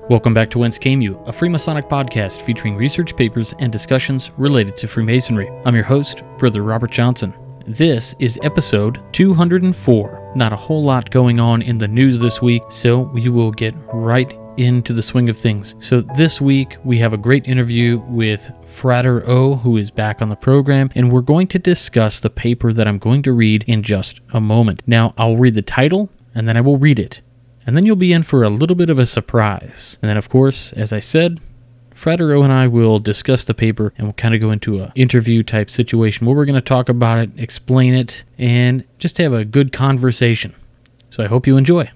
Welcome back to Whence, a free Masonic podcast featuring research papers and discussions related to Freemasonry. I'm your host, Brother Robert Johnson. This is episode 204. Not a whole lot going on in the news this week, so we will get right into the swing of things. So this week, we have a great interview with Frater O, who is back on the program, and we're going to discuss the paper that I'm going to read in just a moment. Now, I'll read the title, and then I will read it. And then you'll be in for a little bit of a surprise. And then, of course, as I said, Frater O and I will discuss the paper, and we'll kind of go into an interview-type situation where we're going to talk about it, explain it, and just have a good conversation. So I hope you enjoy.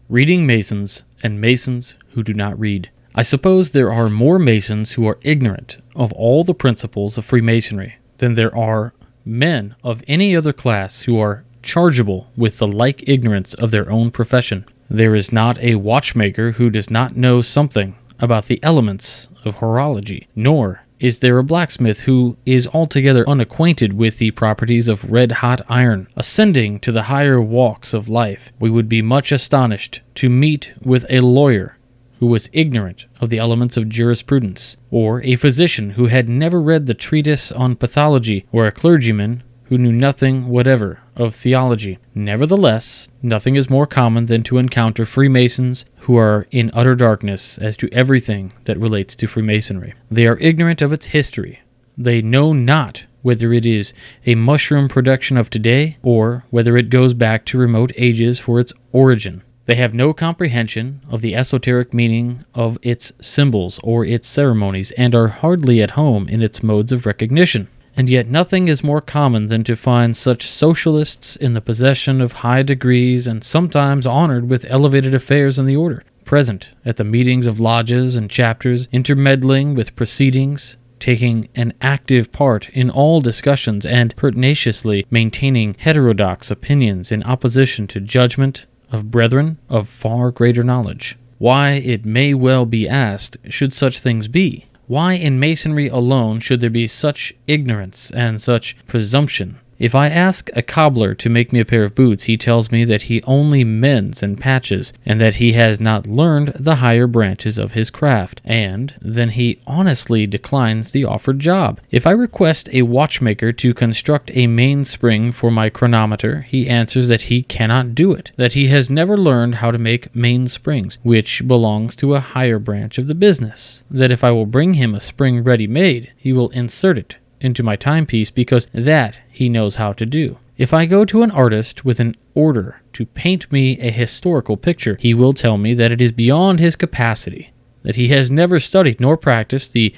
Reading Masons and Masons who do not read. I suppose there are more Masons who are ignorant of all the principles of Freemasonry than there are men of any other class who are chargeable with the like ignorance of their own profession. There is not a watchmaker who does not know something about the elements of horology, nor is there a blacksmith who is altogether unacquainted with the properties of red-hot iron. Ascending to the higher walks of life, we would be much astonished to meet with a lawyer who was ignorant of the elements of jurisprudence, or a physician who had never read the treatise on pathology, or a clergyman who knew nothing whatever of theology. Nevertheless, nothing is more common than to encounter Freemasons who are in utter darkness as to everything that relates to Freemasonry. They are ignorant of its history. They know not whether it is a mushroom production of today, or whether it goes back to remote ages for its origin. They have no comprehension of the esoteric meaning of its symbols or its ceremonies, and are hardly at home in its modes of recognition. And yet nothing is more common than to find such socialists in the possession of high degrees and sometimes honored with elevated affairs in the order, present at the meetings of lodges and chapters, intermeddling with proceedings, taking an active part in all discussions, and pertinaciously maintaining heterodox opinions in opposition to judgment of brethren of far greater knowledge. Why, it may well be asked, should such things be? Why in Masonry alone should there be such ignorance and such presumption? If I ask a cobbler to make me a pair of boots, he tells me that he only mends and patches, and that he has not learned the higher branches of his craft, and then he honestly declines the offered job. If I request a watchmaker to construct a mainspring for my chronometer, he answers that he cannot do it, that he has never learned how to make mainsprings, which belongs to a higher branch of the business, that if I will bring him a spring ready-made, he will insert it into my timepiece because that he knows how to do. If I go to an artist with an order to paint me a historical picture, he will tell me that it is beyond his capacity, that he has never studied nor practiced the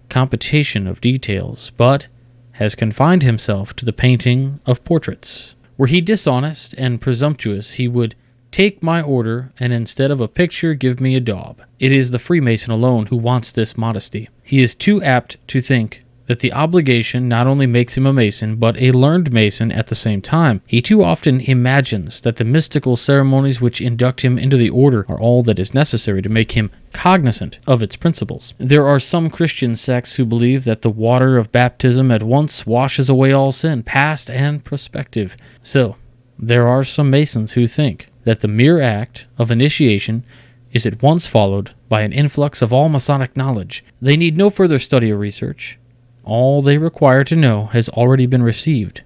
computation of details, but has confined himself to the painting of portraits. Were he dishonest and presumptuous, he would take my order and instead of a picture give me a daub. It is the Freemason alone who wants this modesty. He is too apt to think that the obligation not only makes him a Mason, but a learned Mason at the same time. He too often imagines that the mystical ceremonies which induct him into the order are all that is necessary to make him cognizant of its principles. There are some Christian sects who believe that the water of baptism at once washes away all sin, past and prospective. So, there are some Masons who think that the mere act of initiation is at once followed by an influx of all Masonic knowledge. They need no further study or research. All they require to know has already been received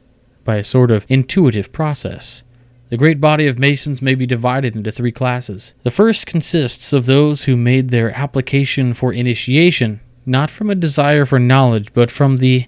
by a sort of intuitive process. The great body of Masons may be divided into three classes. The first consists of those who made their application for initiation not from a desire for knowledge, but from the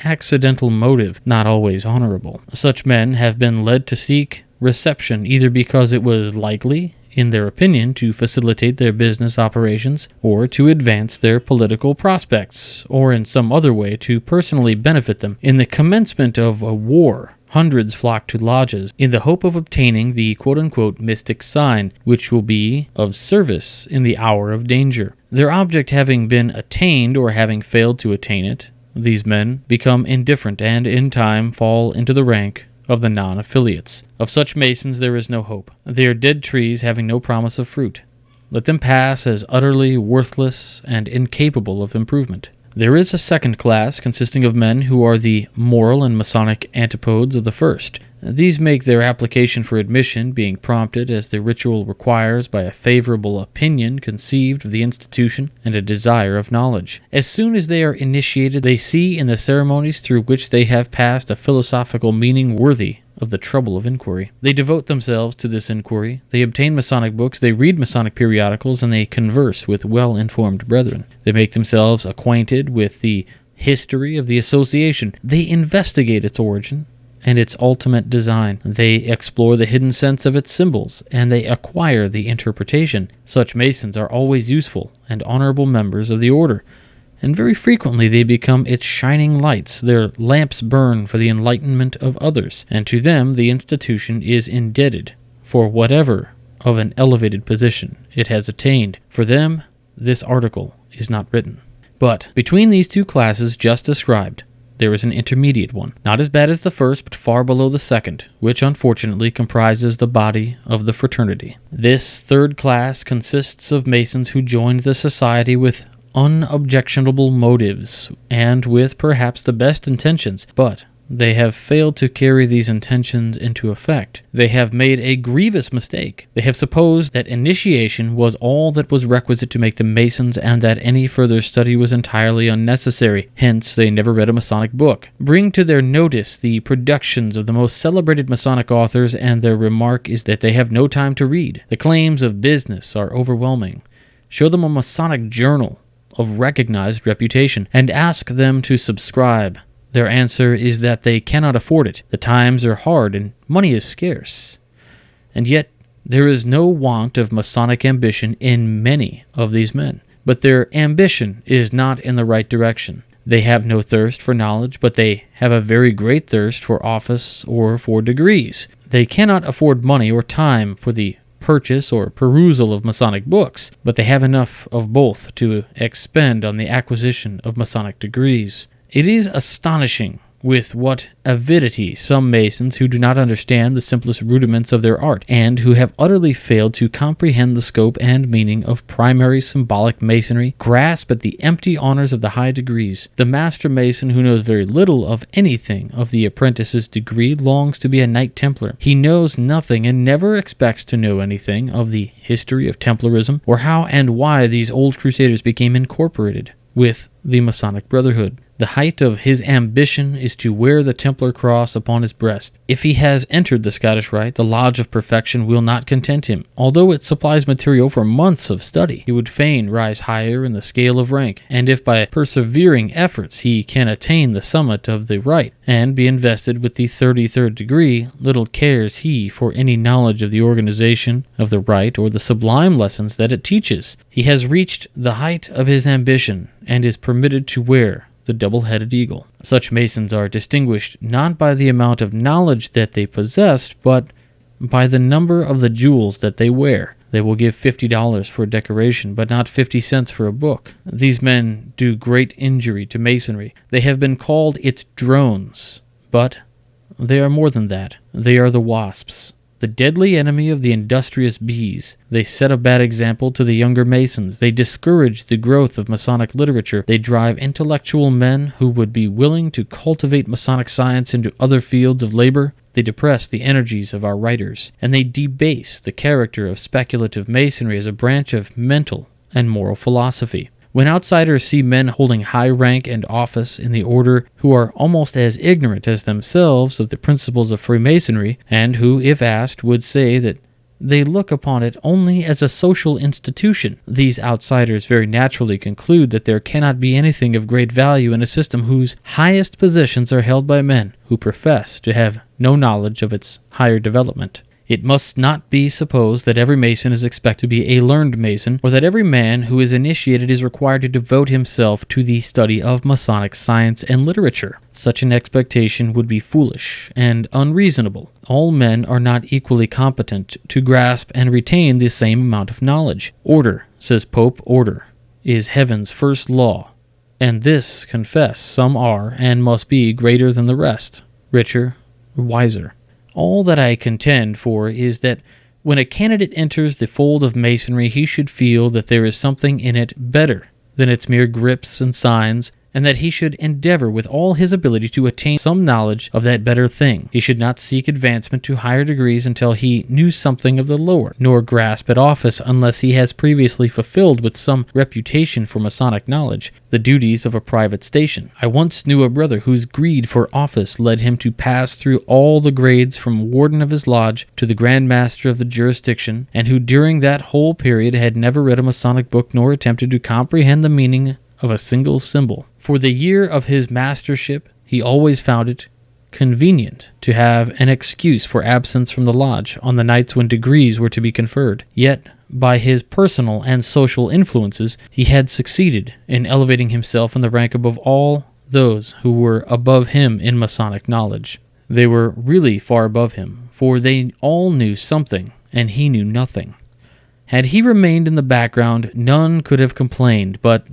accidental motive, not always honorable. Such men have been led to seek reception either because it was likely, in their opinion, to facilitate their business operations, or to advance their political prospects, or in some other way to personally benefit them. In the commencement of a war, hundreds flock to lodges in the hope of obtaining the quote-unquote mystic sign, which will be of service in the hour of danger. Their object having been attained or having failed to attain it, these men become indifferent and in time fall into the rank of the non-affiliates. Of such Masons there is no hope. They are dead trees having no promise of fruit. Let them pass as utterly worthless and incapable of improvement. There is a second class consisting of men who are the moral and Masonic antipodes of the first. These make their application for admission, being prompted as the ritual requires by a favorable opinion conceived of the institution and a desire of knowledge. As soon as they are initiated, they see in the ceremonies through which they have passed a philosophical meaning worthy of the trouble of inquiry. They devote themselves to this inquiry, they obtain Masonic books, they read Masonic periodicals, and they converse with well-informed brethren. They make themselves acquainted with the history of the association. They investigate its origin and its ultimate design. They explore the hidden sense of its symbols, and they acquire the interpretation. Such Masons are always useful and honorable members of the order, and very frequently they become its shining lights. Their lamps burn for the enlightenment of others, and to them the institution is indebted for whatever of an elevated position it has attained. For them, this article is not written. But between these two classes just described, there is an intermediate one, not as bad as the first, but far below the second, which unfortunately comprises the body of the fraternity. This third class consists of Masons who joined the society with unobjectionable motives and with perhaps the best intentions, but they have failed to carry these intentions into effect. They have made a grievous mistake. They have supposed that initiation was all that was requisite to make them Masons, and that any further study was entirely unnecessary. Hence, they never read a Masonic book. Bring to their notice the productions of the most celebrated Masonic authors, and their remark is that they have no time to read. The claims of business are overwhelming. Show them a Masonic journal of recognized reputation, and ask them to subscribe. Their answer is that they cannot afford it. The times are hard and money is scarce. And yet, there is no want of Masonic ambition in many of these men. But their ambition is not in the right direction. They have no thirst for knowledge, but they have a very great thirst for office or for degrees. They cannot afford money or time for the purchase or perusal of Masonic books, but they have enough of both to expend on the acquisition of Masonic degrees. It is astonishing with what avidity some Masons who do not understand the simplest rudiments of their art, and who have utterly failed to comprehend the scope and meaning of primary symbolic Masonry, grasp at the empty honors of the high degrees. The Master Mason, who knows very little of anything of the apprentice's degree, longs to be a Knight Templar. He knows nothing and never expects to know anything of the history of Templarism, or how and why these old Crusaders became incorporated with the Masonic Brotherhood. The height of his ambition is to wear the Templar cross upon his breast. If he has entered the Scottish Rite, the Lodge of Perfection will not content him. Although it supplies material for months of study, he would fain rise higher in the scale of rank, and if by persevering efforts he can attain the summit of the Rite, and be invested with the 33rd degree, little cares he for any knowledge of the organization of the Rite or the sublime lessons that it teaches. He has reached the height of his ambition, and is permitted to wear the double-headed eagle. Such Masons are distinguished not by the amount of knowledge that they possess, but by the number of the jewels that they wear. They will give $50 for a decoration, but not 50 cents for a book. These men do great injury to Masonry. They have been called its drones, but they are more than that. They are the wasps, the deadly enemy of the industrious bees. They set a bad example to the younger Masons. They discourage the growth of Masonic literature. They drive intellectual men who would be willing to cultivate Masonic science into other fields of labor. They depress the energies of our writers, and they debase the character of speculative Masonry as a branch of mental and moral philosophy. When outsiders see men holding high rank and office in the order who are almost as ignorant as themselves of the principles of Freemasonry, and who, if asked, would say that they look upon it only as a social institution, these outsiders very naturally conclude that there cannot be anything of great value in a system whose highest positions are held by men who profess to have no knowledge of its higher development. It must not be supposed that every Mason is expected to be a learned Mason, or that every man who is initiated is required to devote himself to the study of Masonic science and literature. Such an expectation would be foolish and unreasonable. All men are not equally competent to grasp and retain the same amount of knowledge. Order, says Pope, order is heaven's first law, and this, confess, some are and must be greater than the rest, richer, wiser. All that I contend for is that when a candidate enters the fold of Masonry, he should feel that there is something in it better than its mere grips and signs, and that he should endeavor with all his ability to attain some knowledge of that better thing. He should not seek advancement to higher degrees until he knew something of the lower, nor grasp at office unless he has previously fulfilled with some reputation for Masonic knowledge the duties of a private station. I once knew a brother whose greed for office led him to pass through all the grades from warden of his lodge to the Grand Master of the jurisdiction, and who during that whole period had never read a Masonic book nor attempted to comprehend the meaning of a single symbol. For the year of his mastership, he always found it convenient to have an excuse for absence from the lodge on the nights when degrees were to be conferred. Yet, by his personal and social influences, he had succeeded in elevating himself in the rank above all those who were above him in Masonic knowledge. They were really far above him, for they all knew something, and he knew nothing. Had he remained in the background, none could have complained, but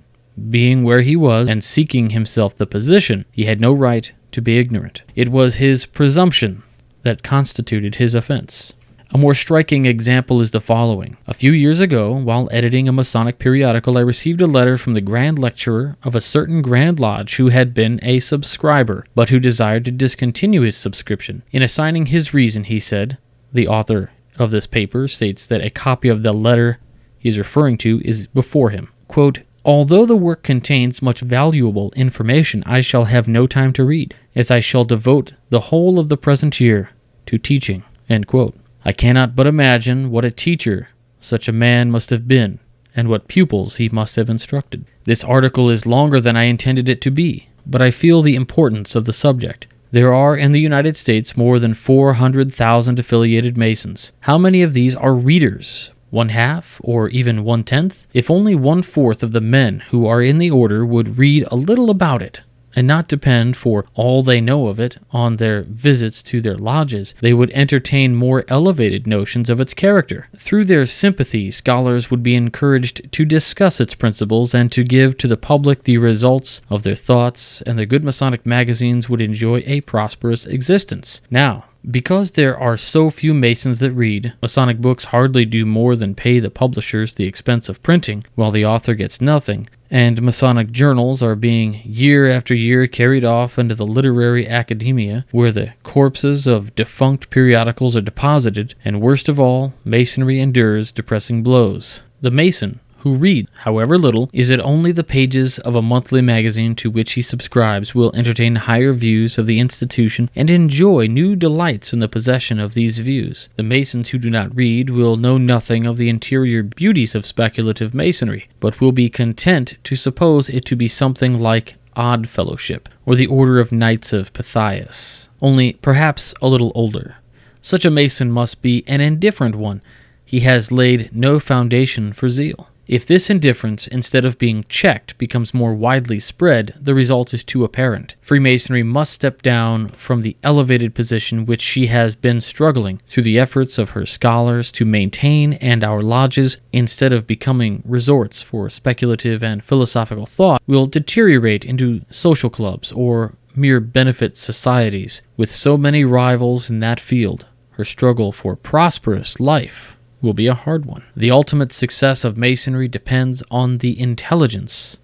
being where he was, and seeking himself the position, he had no right to be ignorant. It was his presumption that constituted his offense. A more striking example is the following. A few years ago, while editing a Masonic periodical, I received a letter from the Grand Lecturer of a certain Grand Lodge who had been a subscriber, but who desired to discontinue his subscription. In assigning his reason, he said, the author of this paper states that a copy of the letter he is referring to is before him. Quote, "Although the work contains much valuable information, I shall have no time to read, as I shall devote the whole of the present year to teaching." End quote. I cannot but imagine what a teacher such a man must have been, and what pupils he must have instructed. This article is longer than I intended it to be, but I feel the importance of the subject. There are in the United States more than 400,000 affiliated Masons. How many of these are readers? 1/2 or even 1/10? If only 1/4 of the men who are in the order would read a little about it, and not depend for all they know of it on their visits to their lodges, they would entertain more elevated notions of its character. Through their sympathy, scholars would be encouraged to discuss its principles and to give to the public the results of their thoughts, and the good Masonic magazines would enjoy a prosperous existence. Now, because there are so few Masons that read, Masonic books hardly do more than pay the publishers the expense of printing, while the author gets nothing, and Masonic journals are being year after year carried off into the literary academia, where the corpses of defunct periodicals are deposited, and worst of all, Masonry endures depressing blows. The Mason who reads, however little, is it only the pages of a monthly magazine to which he subscribes, will entertain higher views of the institution and enjoy new delights in the possession of these views. The Masons who do not read will know nothing of the interior beauties of speculative Masonry, but will be content to suppose it to be something like Odd Fellowship, or the Order of Knights of Pythias, only perhaps a little older. Such a Mason must be an indifferent one. He has laid no foundation for zeal. If this indifference, instead of being checked, becomes more widely spread, the result is too apparent. Freemasonry must step down from the elevated position which she has been struggling through the efforts of her scholars to maintain, and our lodges, instead of becoming resorts for speculative and philosophical thought, will deteriorate into social clubs or mere benefit societies. With so many rivals in that field, her struggle for prosperous life will be a hard one. The ultimate success of Masonry depends on the intelligence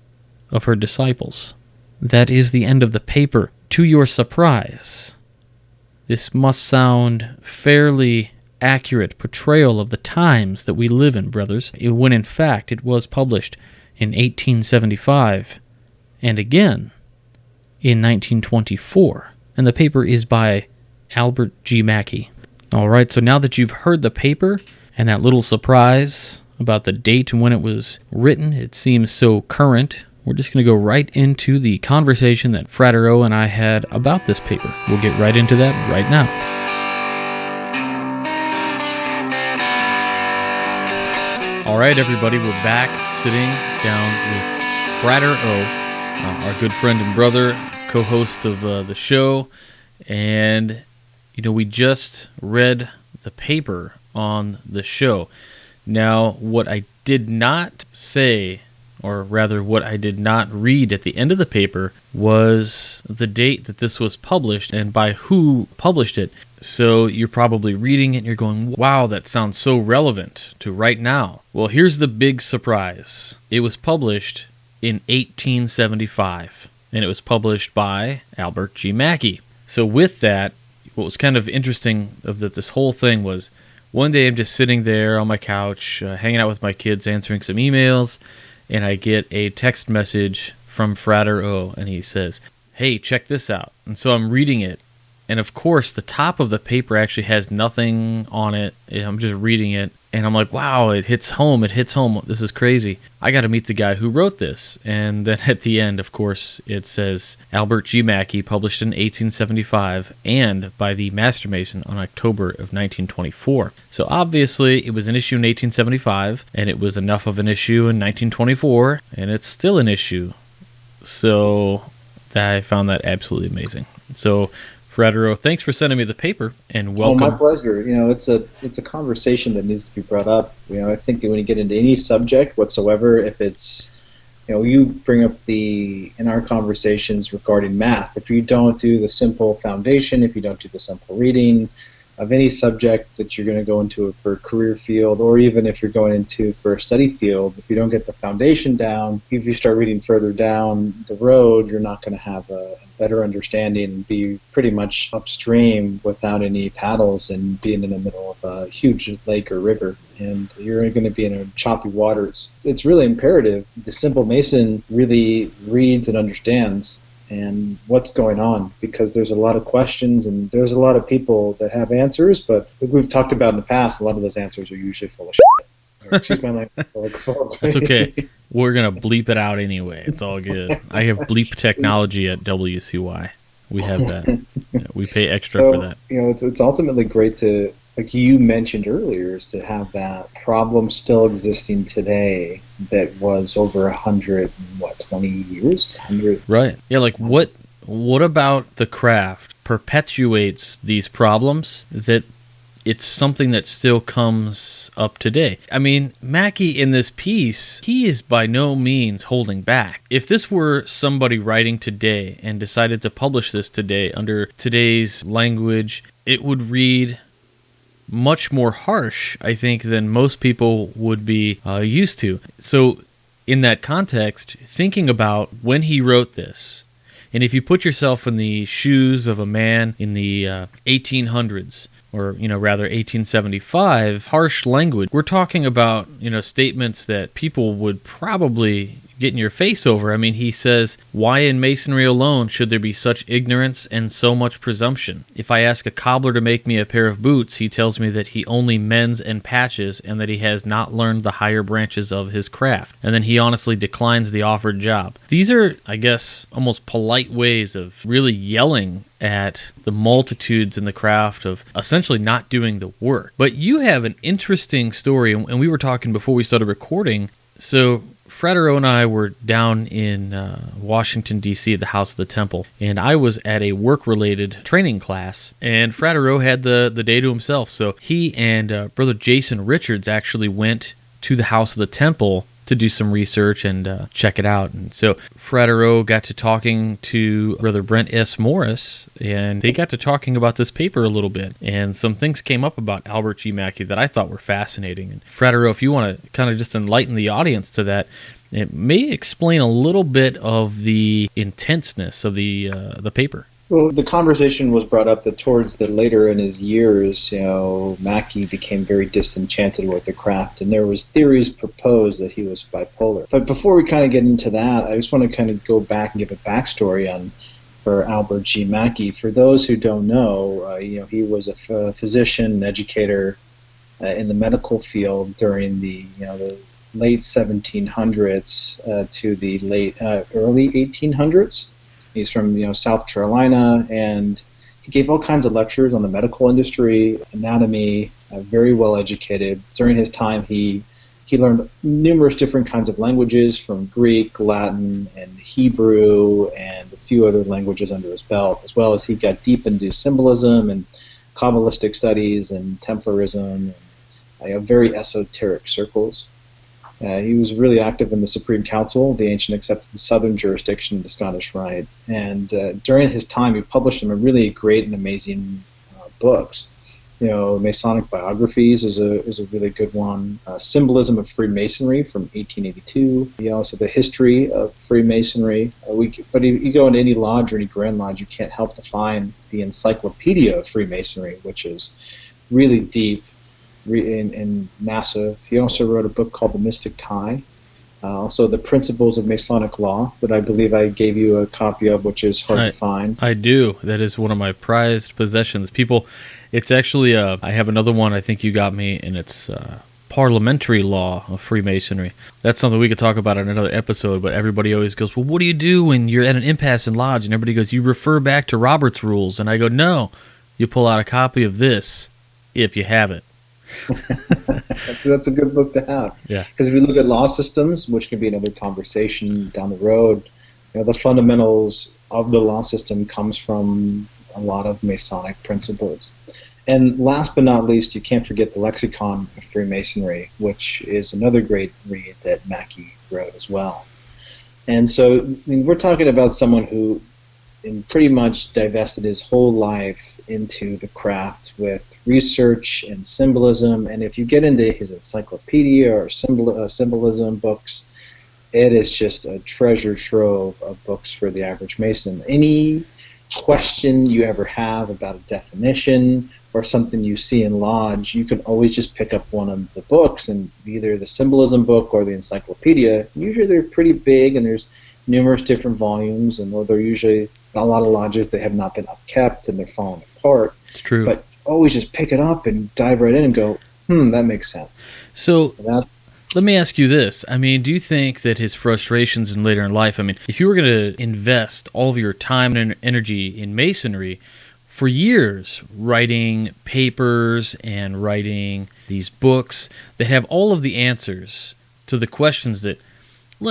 of her disciples. That is the end of the paper. To your surprise, this must sound fairly accurate portrayal of the times that we live in, brothers, when in fact it was published in 1875 and again in 1924. And the paper is by Albert G. Mackey. All right, so now that you've heard the paper, and that little surprise about the date and when it was written, it seems so current. We're just going to go right into the conversation that Frater O and I had about this paper. We'll get right into that right now. All right, everybody, we're back sitting down with Frater O, our good friend and brother, co-host of the show. And, we just read the paper on the show. Now, what I did not say, or rather what I did not read at the end of the paper, was the date that this was published and by who published it. So you're probably reading it and you're going, wow, that sounds so relevant to right now. Well, here's the big surprise. It was published in 1875. and it was published by Albert G. Mackey. So with that, what was kind of interesting of this whole thing was one day I'm just sitting there on my couch, hanging out with my kids, answering some emails, and I get a text message from Frater O, and he says, "Hey, check this out." And so I'm reading it, and of course the top of the paper actually has nothing on it. I'm just reading it, and I'm like, wow, it hits home, this is crazy. I got to meet the guy who wrote this. And then at the end, of course, it says Albert G. Mackey, published in 1875 and by the Master Mason on October of 1924. So obviously it was an issue in 1875, and it was enough of an issue in 1924, and it's still an issue. So I found that absolutely amazing. So Frater O, thanks for sending me the paper, and welcome. Oh, my pleasure. It's a conversation that needs to be brought up. I think that when you get into any subject whatsoever, if it's, you bring up in our conversations regarding math, if you don't do the simple foundation, if you don't do the simple reading of any subject that you're going to go into for a career field, or even if you're going into for a study field, if you don't get the foundation down, if you start reading further down the road, you're not going to have a better understanding and be pretty much upstream without any paddles and being in the middle of a huge lake or river, and you're going to be in choppy waters. It's really imperative the simple Mason really reads and understands and what's going on, because there's a lot of questions and there's a lot of people that have answers, but like we've talked about in the past, a lot of those answers are usually full of shit. Excuse my language. That's okay. We're going to bleep it out anyway. It's all good. I have bleep technology at WCY. We have that. We pay extra for that. It's ultimately great to, like you mentioned earlier, is to have that problem still existing today that was over 20 years? 100. Right. Yeah, like what about the craft perpetuates these problems that it's something that still comes up today? I mean, Mackey in this piece, he is by no means holding back. If this were somebody writing today and decided to publish this today under today's language, it would read much more harsh, I think, than most people would be used to. So in that context, thinking about when he wrote this, and if you put yourself in the shoes of a man in the 1800s, or rather 1875, harsh language, we're talking about statements that people would probably get in your face over. I mean, he says, "Why in masonry alone should there be such ignorance and so much presumption? If I ask a cobbler to make me a pair of boots, he tells me that he only mends and patches and that he has not learned the higher branches of his craft. And then he honestly declines the offered job." These are, I guess, almost polite ways of really yelling at the multitudes in the craft of essentially not doing the work. But you have an interesting story, and we were talking before we started recording. So Frater O and I were down in Washington, D.C. at the House of the Temple, and I was at a work-related training class, and Frater O had the day to himself. So he and Brother Jason Richards actually went to the House of the Temple to do some research and check it out. And so Frater O got to talking to Brother Brent S. Morris, and they got to talking about this paper a little bit. And some things came up about Albert G. Mackey that I thought were fascinating. And Frater O, if you want to kind of just enlighten the audience to that, it may explain a little bit of the intenseness of the paper. Well, the conversation was brought up that towards the later in his years, Mackey became very disenchanted with the craft, and there was theories proposed that he was bipolar. But before we kind of get into that, I just want to kind of go back and give a backstory for Albert G. Mackey. For those who don't know, he was a physician, educator in the medical field during the late 1700s to the early 1800s. He's from South Carolina, and he gave all kinds of lectures on the medical industry, anatomy, very well educated. During his time, he learned numerous different kinds of languages, from Greek, Latin, and Hebrew, and a few other languages under his belt, as well as he got deep into symbolism and Kabbalistic studies and Templarism, and very esoteric circles. He was really active in the Supreme Council, the ancient accepted the southern jurisdiction of the Scottish Rite. And during his time, he published some really great and amazing books. Masonic Biographies is a really good one. Symbolism of Freemasonry from 1882. Also the history of Freemasonry. But if you go into any lodge or any Grand Lodge, you can't help to find the Encyclopedia of Freemasonry, which is really deep and massive. He also wrote a book called The Mystic Tie. Also, The Principles of Masonic Law, that I believe I gave you a copy of, which is hard to find. I do. That is one of my prized possessions. It's actually, I have another one I think you got me, and it's Parliamentary Law of Freemasonry. That's something we could talk about in another episode, but everybody always goes, well, what do you do when you're at an impasse in lodge? And everybody goes, you refer back to Robert's Rules. And I go, no, you pull out a copy of this if you have it. That's a good book to have. Yeah. Because if you look at law systems, which can be another conversation down the road, the fundamentals of the law system comes from a lot of Masonic principles. And last but not least, you can't forget the Lexicon of Freemasonry, which is another great read that Mackey wrote as well. And so we're talking about someone who pretty much divested his whole life into the craft with research and symbolism. And if you get into his encyclopedia or symbolism books, it is just a treasure trove of books for the average Mason. Any question you ever have about a definition or something you see in lodge, you can always just pick up one of the books, and either the symbolism book or the encyclopedia. Usually they're pretty big, and there's numerous different volumes, and they're usually, a lot of lodges, they have not been upkept and they're falling apart. It's true. But always just pick it up and dive right in and go, that makes sense. So let me ask you this. I mean, do you think that his frustrations in later in life, I mean, if you were going to invest all of your time and energy in Masonry for years, writing papers and writing these books that have all of the answers to the questions that,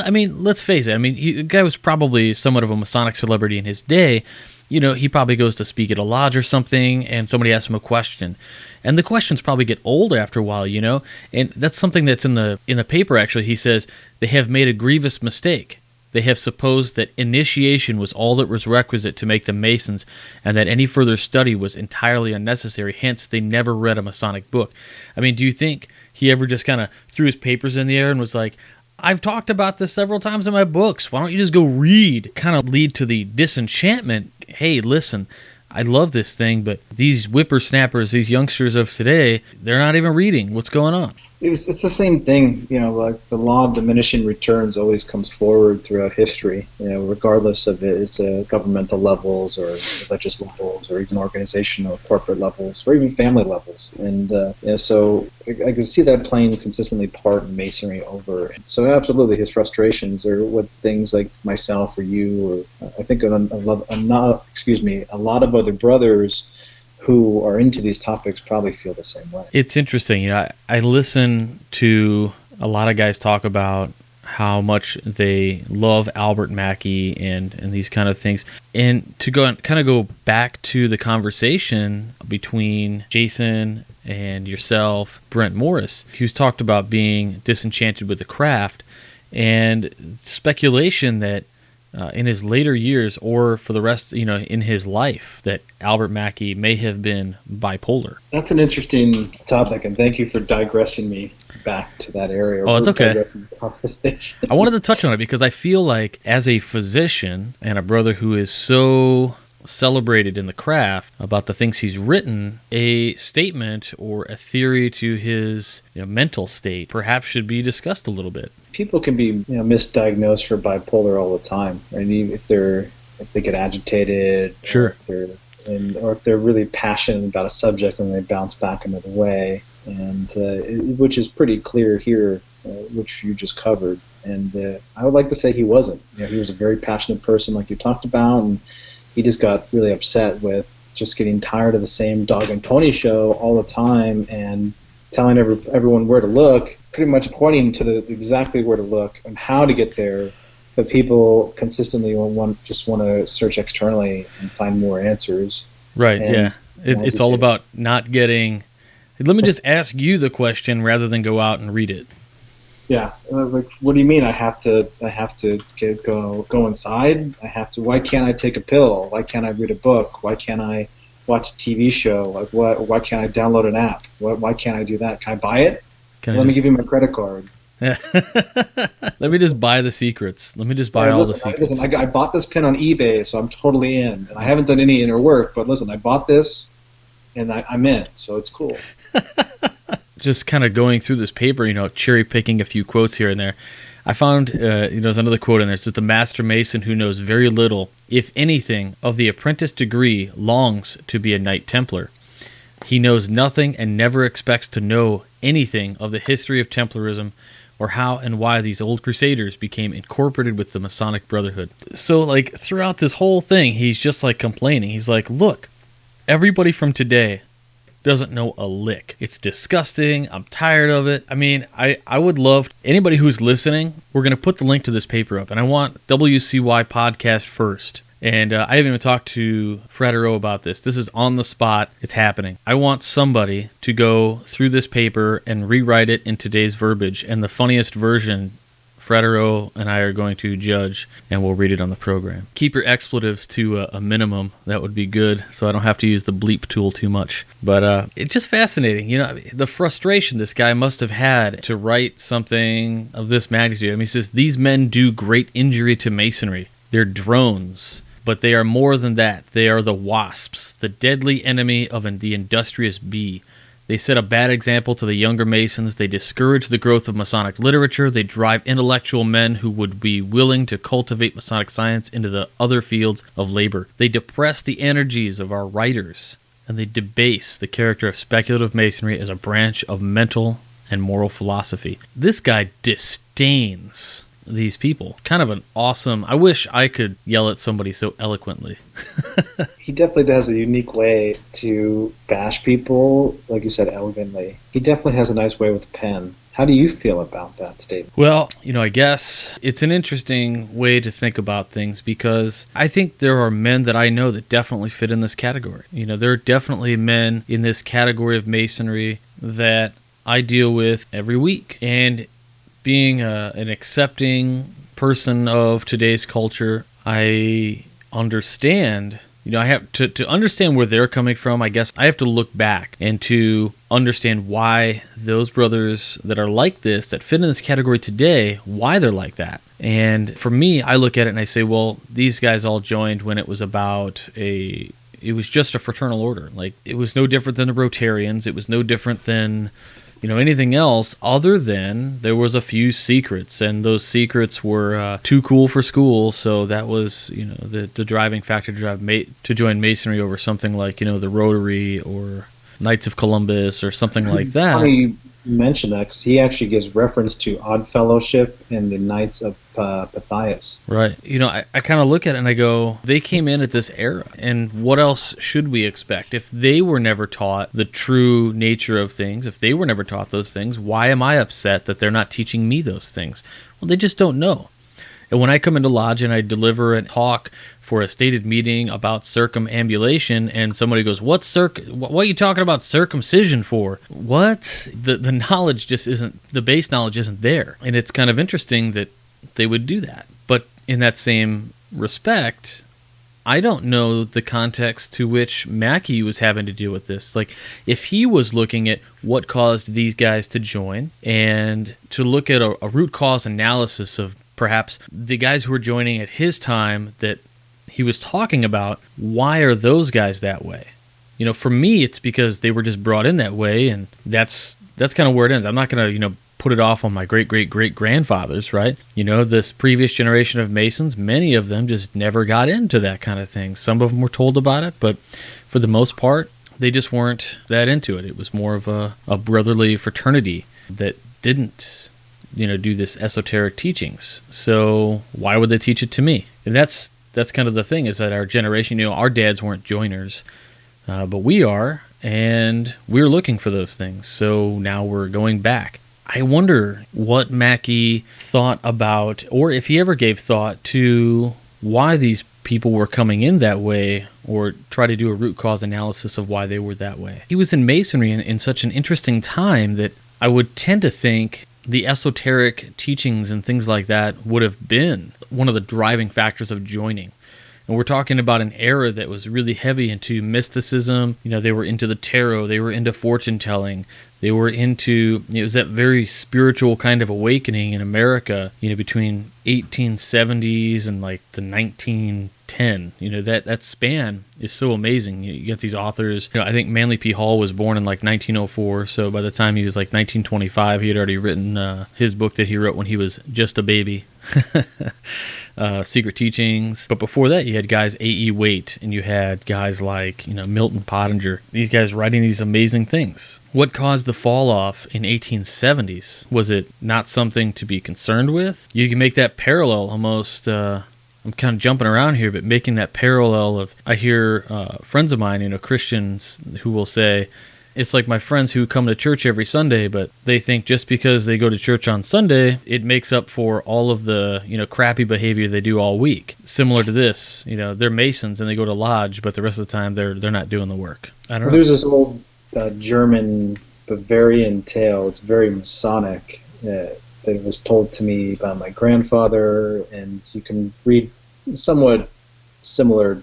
I mean, let's face it. I mean, the guy was probably somewhat of a Masonic celebrity in his day. He probably goes to speak at a lodge or something, and somebody asks him a question. And the questions probably get old after a while, And that's something that's in the paper, actually. He says, they have made a grievous mistake. They have supposed that initiation was all that was requisite to make them Masons, and that any further study was entirely unnecessary. Hence, they never read a Masonic book. I mean, do you think he ever just kind of threw his papers in the air and was like, I've talked about this several times in my books. Why don't you just go read? Kind of lead to the disenchantment. Hey, listen, I love this thing, but these whippersnappers, these youngsters of today, they're not even reading. What's going on? It's the same thing, like the law of diminishing returns always comes forward throughout history, regardless of it's governmental levels or religious levels or even organizational or corporate levels or even family levels. And so I can see that playing consistently part in Masonry over. So absolutely, his frustrations are with things like myself or you, or I think a lot of other brothers who are into these topics probably feel the same way. It's interesting. I listen to a lot of guys talk about how much they love Albert Mackey and these kind of things. And to go back to the conversation between Jason and yourself, Brent Morris, who's talked about being disenchanted with the craft, and speculation that in his later years, or for the rest, in his life, that Albert Mackey may have been bipolar. That's an interesting topic, and thank you for digressing me back to that area. Oh, it's okay. Conversation. I wanted to touch on it because I feel like, as a physician and a brother who is so celebrated in the craft about the things he's written, a statement or a theory to his mental state perhaps should be discussed a little bit. People can be misdiagnosed for bipolar all the time. I mean, if they get agitated, sure, or if they're really passionate about a subject and they bounce back another way, and which is pretty clear here, which you just covered. And I would like to say he wasn't. He was a very passionate person, like you talked about, and he just got really upset with just getting tired of the same dog and pony show all the time and telling everyone where to look, pretty much pointing to exactly where to look and how to get there. But people consistently want to search externally and find more answers. Right, yeah. It's all about not getting... Let me just ask you the question rather than go out and read it. Yeah, like, what do you mean? I have to go inside. Why can't I take a pill? Why can't I read a book? Why can't I watch a TV show. Like, why can't I download an app? Why can't I do that? Can I buy it? Let me give you my credit card. Let me just buy the secrets. Let me just buy all the secrets. Listen, I bought this pen on eBay, so I'm totally in. And I haven't done any inner work, but listen, I bought this, and I'm in, so it's cool. Just kind of going through this paper, cherry picking a few quotes here and there. I found, there's another quote in there. It says, "The master mason who knows very little, if anything, of the apprentice degree longs to be a Knight Templar. He knows nothing and never expects to know anything of the history of Templarism or how and why these old crusaders became incorporated with the Masonic Brotherhood." So, like, throughout this whole thing, he's just, like, complaining. He's like, look, everybody from today doesn't know a lick. It's disgusting. I'm tired of it. I mean, I would love anybody who's listening, we're going to put the link to this paper up, and I want WCY Podcast First. And I haven't even talked to Frater O about this. This is on the spot. It's happening. I want somebody to go through this paper and rewrite it in today's verbiage. And the funniest version, Frater O and I are going to judge, and we'll read it on the program. Keep your expletives to a minimum. That would be good, so I don't have to use the bleep tool too much. But it's just fascinating. The frustration this guy must have had to write something of this magnitude. I mean, he says, "These men do great injury to Masonry. They're drones. But they are more than that. They are the wasps, the deadly enemy of the industrious bee. They set a bad example to the younger Masons. They discourage the growth of Masonic literature. They drive intellectual men who would be willing to cultivate Masonic science into the other fields of labor. They depress the energies of our writers, and they debase the character of speculative Masonry as a branch of mental and moral philosophy." This guy disdains these people. Kind of an awesome... I wish I could yell at somebody so eloquently. He definitely has a unique way to bash people, like you said, elegantly. He definitely has a nice way with a pen. How do you feel about that statement? Well, I guess it's an interesting way to think about things, because I think there are men that I know that definitely fit in this category. There are definitely men in this category of Masonry that I deal with every week. And being an accepting person of today's culture, I understand, I have to understand where they're coming from. I guess I have to look back and to understand why those brothers that are like this, that fit in this category today, why they're like that. And for me, I look at it and I say, well, these guys all joined when it was it was just a fraternal order. Like, it was no different than the Rotarians. It was no different than anything else, other than there was a few secrets, and those secrets were too cool for school. So that was, the driving factor to join Masonry over something like, the Rotary or Knights of Columbus or something like that. Funny you mention that, because he actually gives reference to Odd Fellowship and the Knights of Pythias. Right. I kind of look at it and I go, they came in at this era, and what else should we expect? If they were never taught the true nature of things, if they were never taught those things, why am I upset that they're not teaching me those things? Well, they just don't know. And when I come into lodge and I deliver a talk for a stated meeting about circumambulation, and somebody goes, what are you talking about circumcision for? What? The knowledge just isn't, the base knowledge isn't there. And it's kind of interesting that they would do that. But in that same respect, I don't know the context to which Mackey was having to deal with this. Like, if he was looking at what caused these guys to join, and to look at a root cause analysis of perhaps the guys who were joining at his time that he was talking about, why are those guys that way? For me, it's because they were just brought in that way, and that's kind of where it ends. I'm not going to, put it off on my great-great-great-grandfathers, right? This previous generation of Masons, many of them just never got into that kind of thing. Some of them were told about it, but for the most part, they just weren't that into it. It was more of a brotherly fraternity that didn't, do this esoteric teachings. So why would they teach it to me? And that's kind of the thing, is that our generation, our dads weren't joiners, but we are, and we're looking for those things. So now we're going back. I wonder what Mackey thought about, or if he ever gave thought to why these people were coming in that way, or try to do a root cause analysis of why they were that way. He was in Masonry in such an interesting time that I would tend to think the esoteric teachings and things like that would have been one of the driving factors of joining. And we're talking about an era that was really heavy into mysticism. They were into the tarot, they were into fortune telling. They were into, it was that very spiritual kind of awakening in America, between 1870s and like the 1910. That span is so amazing. You get these authors. I think Manly P. Hall was born in like 1904, so by the time he was like 1925, he had already written his book that he wrote when he was just a baby. Secret Teachings. But before that, you had guys A.E. Waite, and you had guys like Milton Pottinger. These guys writing these amazing things. What caused the fall off in 1870s? Was it not something to be concerned with? You can make that parallel almost. I'm kind of jumping around here, but making that parallel of, I hear friends of mine, Christians, who will say, it's like my friends who come to church every Sunday, but they think just because they go to church on Sunday, it makes up for all of the, crappy behavior they do all week. Similar to this, they're Masons and they go to lodge, but the rest of the time they're not doing the work. I don't know. There's this old German Bavarian tale. It's very Masonic. That was told to me by my grandfather, and you can read somewhat similar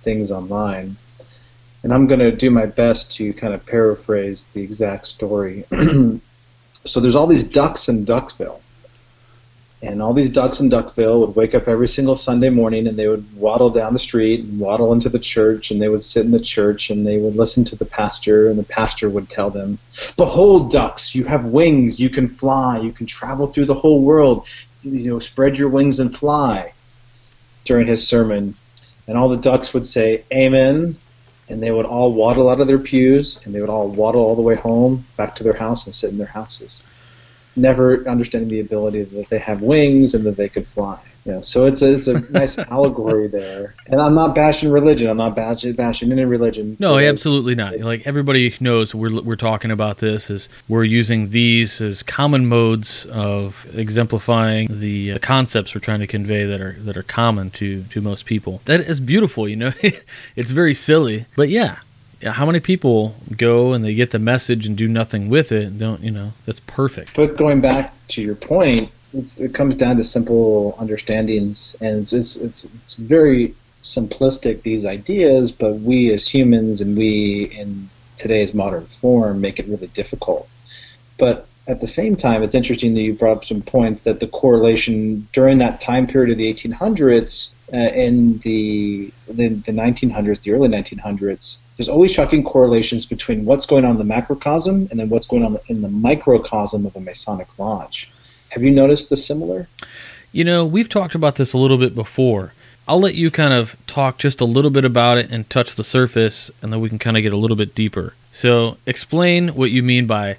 things online. And I'm going to do my best to kind of paraphrase the exact story. So there's all these ducks in Duckville. And all these ducks in Duckville would wake up every single Sunday morning, and they would waddle down the street and waddle into the church, and they would sit in the church, and they would listen to the pastor, and the pastor would tell them, "Behold, ducks, you have wings, you can fly, you can travel through the whole world, spread your wings and fly," during his sermon. And all the ducks would say, "Amen." And they would all waddle out of their pews, and they would all waddle all the way home, back to their house, and sit in their houses, never understanding the ability that they have wings and that they could fly. So it's a nice allegory there. And I'm not bashing religion. I'm not bashing any religion. No, absolutely not. Like, everybody knows we're talking about this as we're using these as common modes of exemplifying the concepts we're trying to convey that are common to most people. That is beautiful. It's very silly, but yeah. How many people go and they get the message and do nothing with it? That's perfect. But going back to your point, it comes down to simple understandings, and it's very simplistic, these ideas, but we as humans and we in today's modern form make it really difficult. But at the same time, it's interesting that you brought up some points that the correlation during that time period of the 1800s and the 1900s, the early 1900s, there's always shocking correlations between what's going on in the macrocosm and then what's going on in the microcosm of a Masonic lodge. Have you noticed the similar? We've talked about this a little bit before. I'll let you kind of talk just a little bit about it and touch the surface, and then we can kind of get a little bit deeper. So explain what you mean by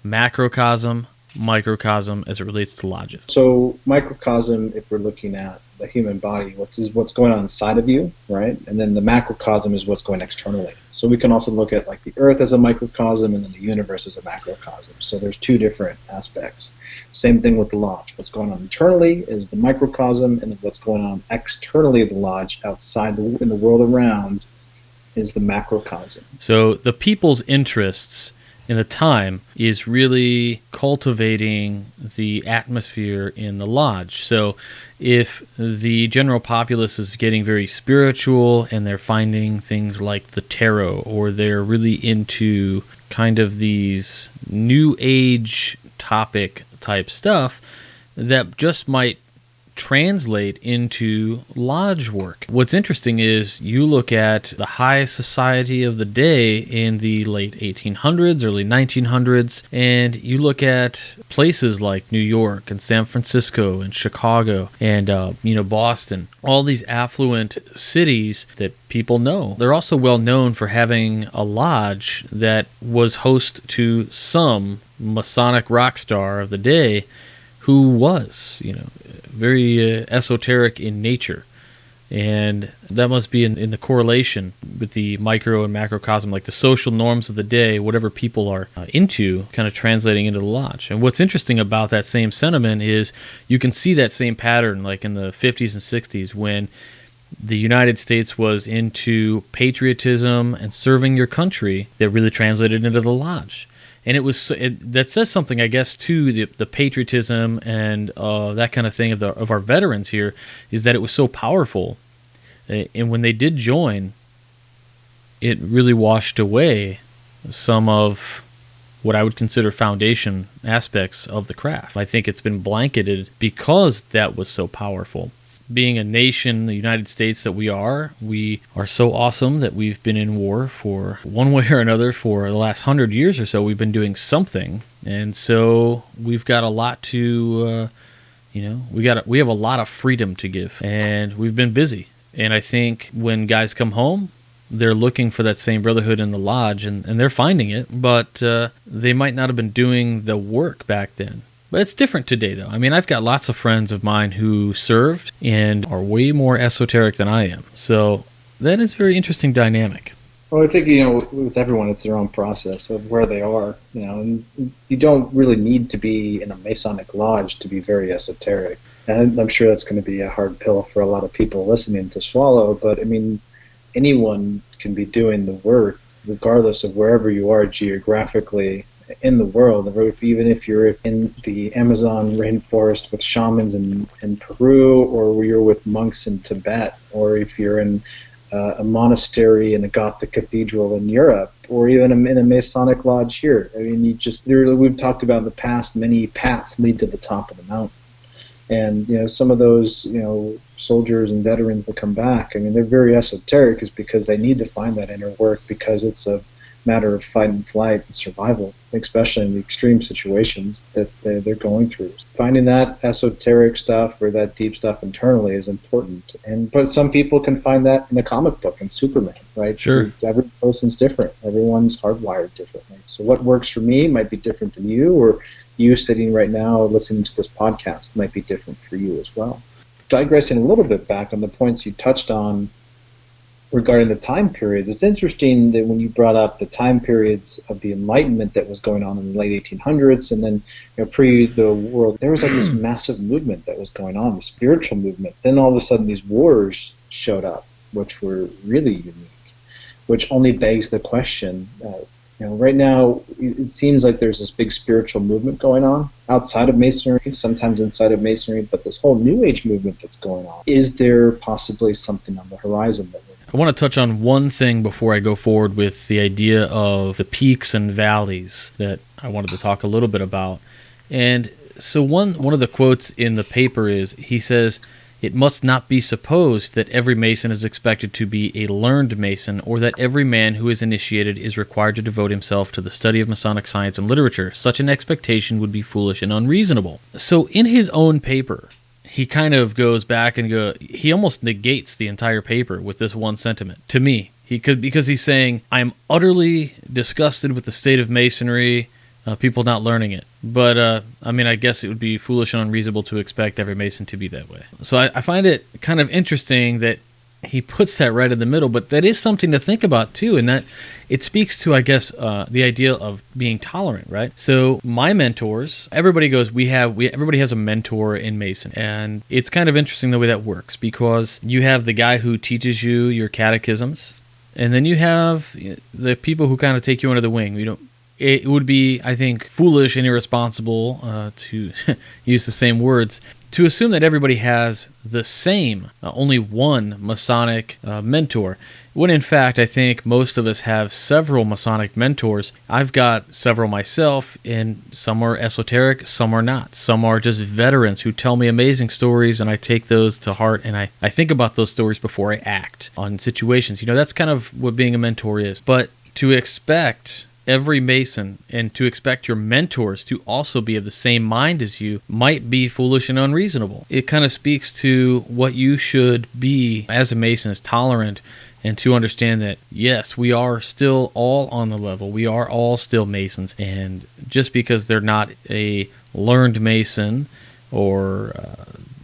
macrocosm, microcosm as it relates to lodges. So microcosm, if we're looking at the human body, what's going on inside of you, right? And then the macrocosm is what's going externally. So we can also look at like the earth as a microcosm and then the universe as a macrocosm. So there's two different aspects. Same thing with the lodge. What's going on internally is the microcosm, and then what's going on externally of the lodge, outside in the world around, is the macrocosm. So the people's interests in the time is really cultivating the atmosphere in the lodge. So if the general populace is getting very spiritual and they're finding things like the tarot, or they're really into kind of these new age topic type stuff, that just might translate into lodge work. What's interesting is you look at the high society of the day in the late 1800s, early 1900s, and you look at places like New York and San Francisco and Chicago and Boston, all these affluent cities that people know. They're also well known for having a lodge that was host to some Masonic rock star of the day who was, very esoteric in nature. And that must be in the correlation with the micro and macrocosm, like the social norms of the day, whatever people are into, kind of translating into the lodge. And what's interesting about that same sentiment is you can see that same pattern like in the 50s and 60s when the United States was into patriotism and serving your country, that really translated into the lodge. And that says something, I guess, to the patriotism and that kind of thing of our veterans here, is that it was so powerful And when they did join, it really washed away some of what I would consider foundation aspects of the craft. I think it's been blanketed because that was so powerful. Being a nation, the United States that we are so awesome that we've been in war for one way or another for the last 100 years or so. We've been doing something, and so we've got a lot to, we have a lot of freedom to give, and we've been busy. And I think when guys come home, they're looking for that same brotherhood in the lodge, and they're finding it, but they might not have been doing the work back then. But it's different today, though. I mean, I've got lots of friends of mine who served and are way more esoteric than I am. So that is a very interesting dynamic. Well, I think, with everyone, it's their own process of where they are, and you don't really need to be in a Masonic lodge to be very esoteric. And I'm sure that's going to be a hard pill for a lot of people listening to swallow, but I mean, anyone can be doing the work regardless of wherever you are geographically in the world. Even if you're in the Amazon rainforest with shamans in Peru, or you're with monks in Tibet, or if you're in a monastery in a Gothic cathedral in Europe, or even in a Masonic lodge here. I mean, we've talked about in the past, many paths lead to the top of the mountain. And, some of those, soldiers and veterans that come back, I mean, they're very esoteric is because they need to find that inner work, because it's a matter of fight and flight and survival, especially in the extreme situations that they're going through. Finding that esoteric stuff or that deep stuff internally is important. But some people can find that in a comic book, in Superman, right? Sure. Every person's different. Everyone's hardwired differently. So what works for me might be different than you, or you sitting right now listening to this podcast might be different for you as well. Digressing a little bit back on the points you touched on regarding the time period, it's interesting that when you brought up the time periods of the Enlightenment that was going on in the late 1800s, and then pre the world, there was like this massive movement that was going on, the spiritual movement. Then all of a sudden these wars showed up, which were really unique, which only begs the question, right now, it seems like there's this big spiritual movement going on outside of Masonry, sometimes inside of Masonry, but this whole New Age movement that's going on. Is there possibly something on the horizon that I want to touch on one thing before I go forward with the idea of the peaks and valleys that I wanted to talk a little bit about. And so one of the quotes in the paper is, he says, "It must not be supposed that every Mason is expected to be a learned Mason, or that every man who is initiated is required to devote himself to the study of Masonic science and literature. Such an expectation would be foolish and unreasonable." So in his own paper, he kind of goes back and he almost negates the entire paper with this one sentiment, to me. Because he's saying, "I'm utterly disgusted with the state of Masonry, people not learning it. But, I guess it would be foolish and unreasonable to expect every Mason to be that way." So I find it kind of interesting that he puts that right in the middle, but that is something to think about, too, and that it speaks to, I guess, the idea of being tolerant, right? So my mentors, everybody has a mentor in Mason, and it's kind of interesting the way that works, because you have the guy who teaches you your catechisms, and then you have the people who kind of take you under the wing. It would be, I think, foolish and irresponsible, to use the same words, to assume that everybody has the same, only one Masonic mentor, when in fact I think most of us have several Masonic mentors. I've got several myself, and some are esoteric, some are not. Some are just veterans who tell me amazing stories, and I take those to heart, and I think about those stories before I act on situations. That's kind of what being a mentor is. But to expect every Mason and to expect your mentors to also be of the same mind as you might be foolish and unreasonable. It kind of speaks to what you should be as a Mason, as tolerant, and to understand that, yes, we are still all on the level. We are all still Masons, and just because they're not a learned Mason or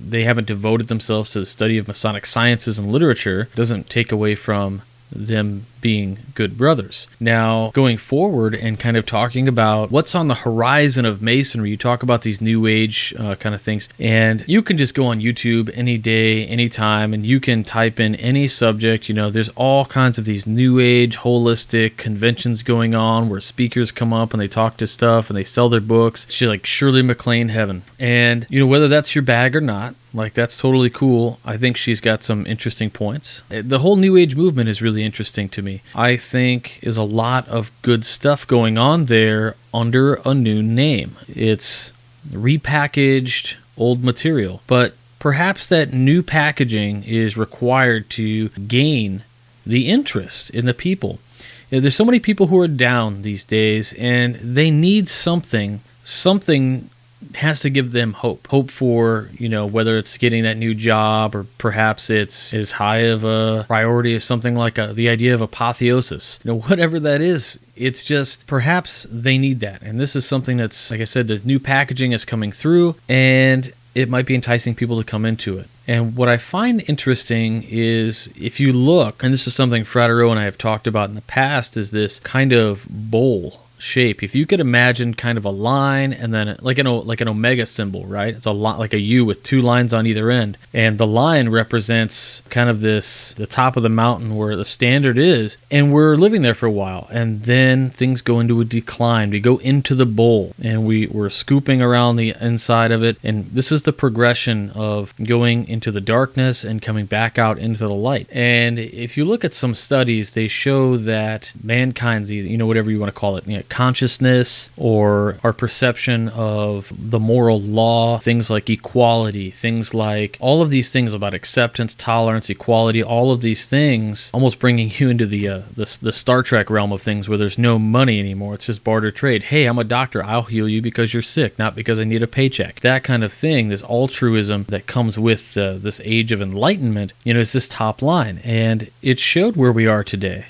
they haven't devoted themselves to the study of Masonic sciences and literature doesn't take away from them being good brothers. Now, going forward and kind of talking about what's on the horizon of Masonry, you talk about these New Age kind of things, and you can just go on YouTube any day, anytime, and you can type in any subject. There's all kinds of these New Age, holistic conventions going on where speakers come up and they talk to stuff and they sell their books. It's like Shirley MacLaine heaven. And, whether that's your bag or not, that's totally cool. I think she's got some interesting points. The whole New Age movement is really interesting to me. I think is a lot of good stuff going on there under a new name. It's repackaged old material, but perhaps that new packaging is required to gain the interest in the people. There's so many people who are down these days, and they need something has to give them hope for, whether it's getting that new job, or perhaps it's as high of a priority as something like the idea of apotheosis. Whatever that is, it's just perhaps they need that. And this is something that's, like I said, the new packaging is coming through, and it might be enticing people to come into it. And what I find interesting is, if you look, and this is something Frater O and I have talked about in the past, is this kind of bowl shape. If you could imagine kind of a line and then like an omega symbol, right? It's a lot like a U with two lines on either end, and the line represents kind of the top of the mountain where the standard is, and we're living there for a while, and then things go into a decline. We go into the bowl, and we're scooping around the inside of it, and this is the progression of going into the darkness and coming back out into the light. And if you look at some studies, they show that mankind's, whatever you want to call it, consciousness or our perception of the moral law, things like equality, things like all of these things about acceptance, tolerance, equality, all of these things almost bringing you into the Star Trek realm of things where there's no money anymore. It's just barter trade. Hey, I'm a doctor. I'll heal you because you're sick, not because I need a paycheck. That kind of thing, this altruism that comes with this age of enlightenment, is this top line. And it showed where we are today.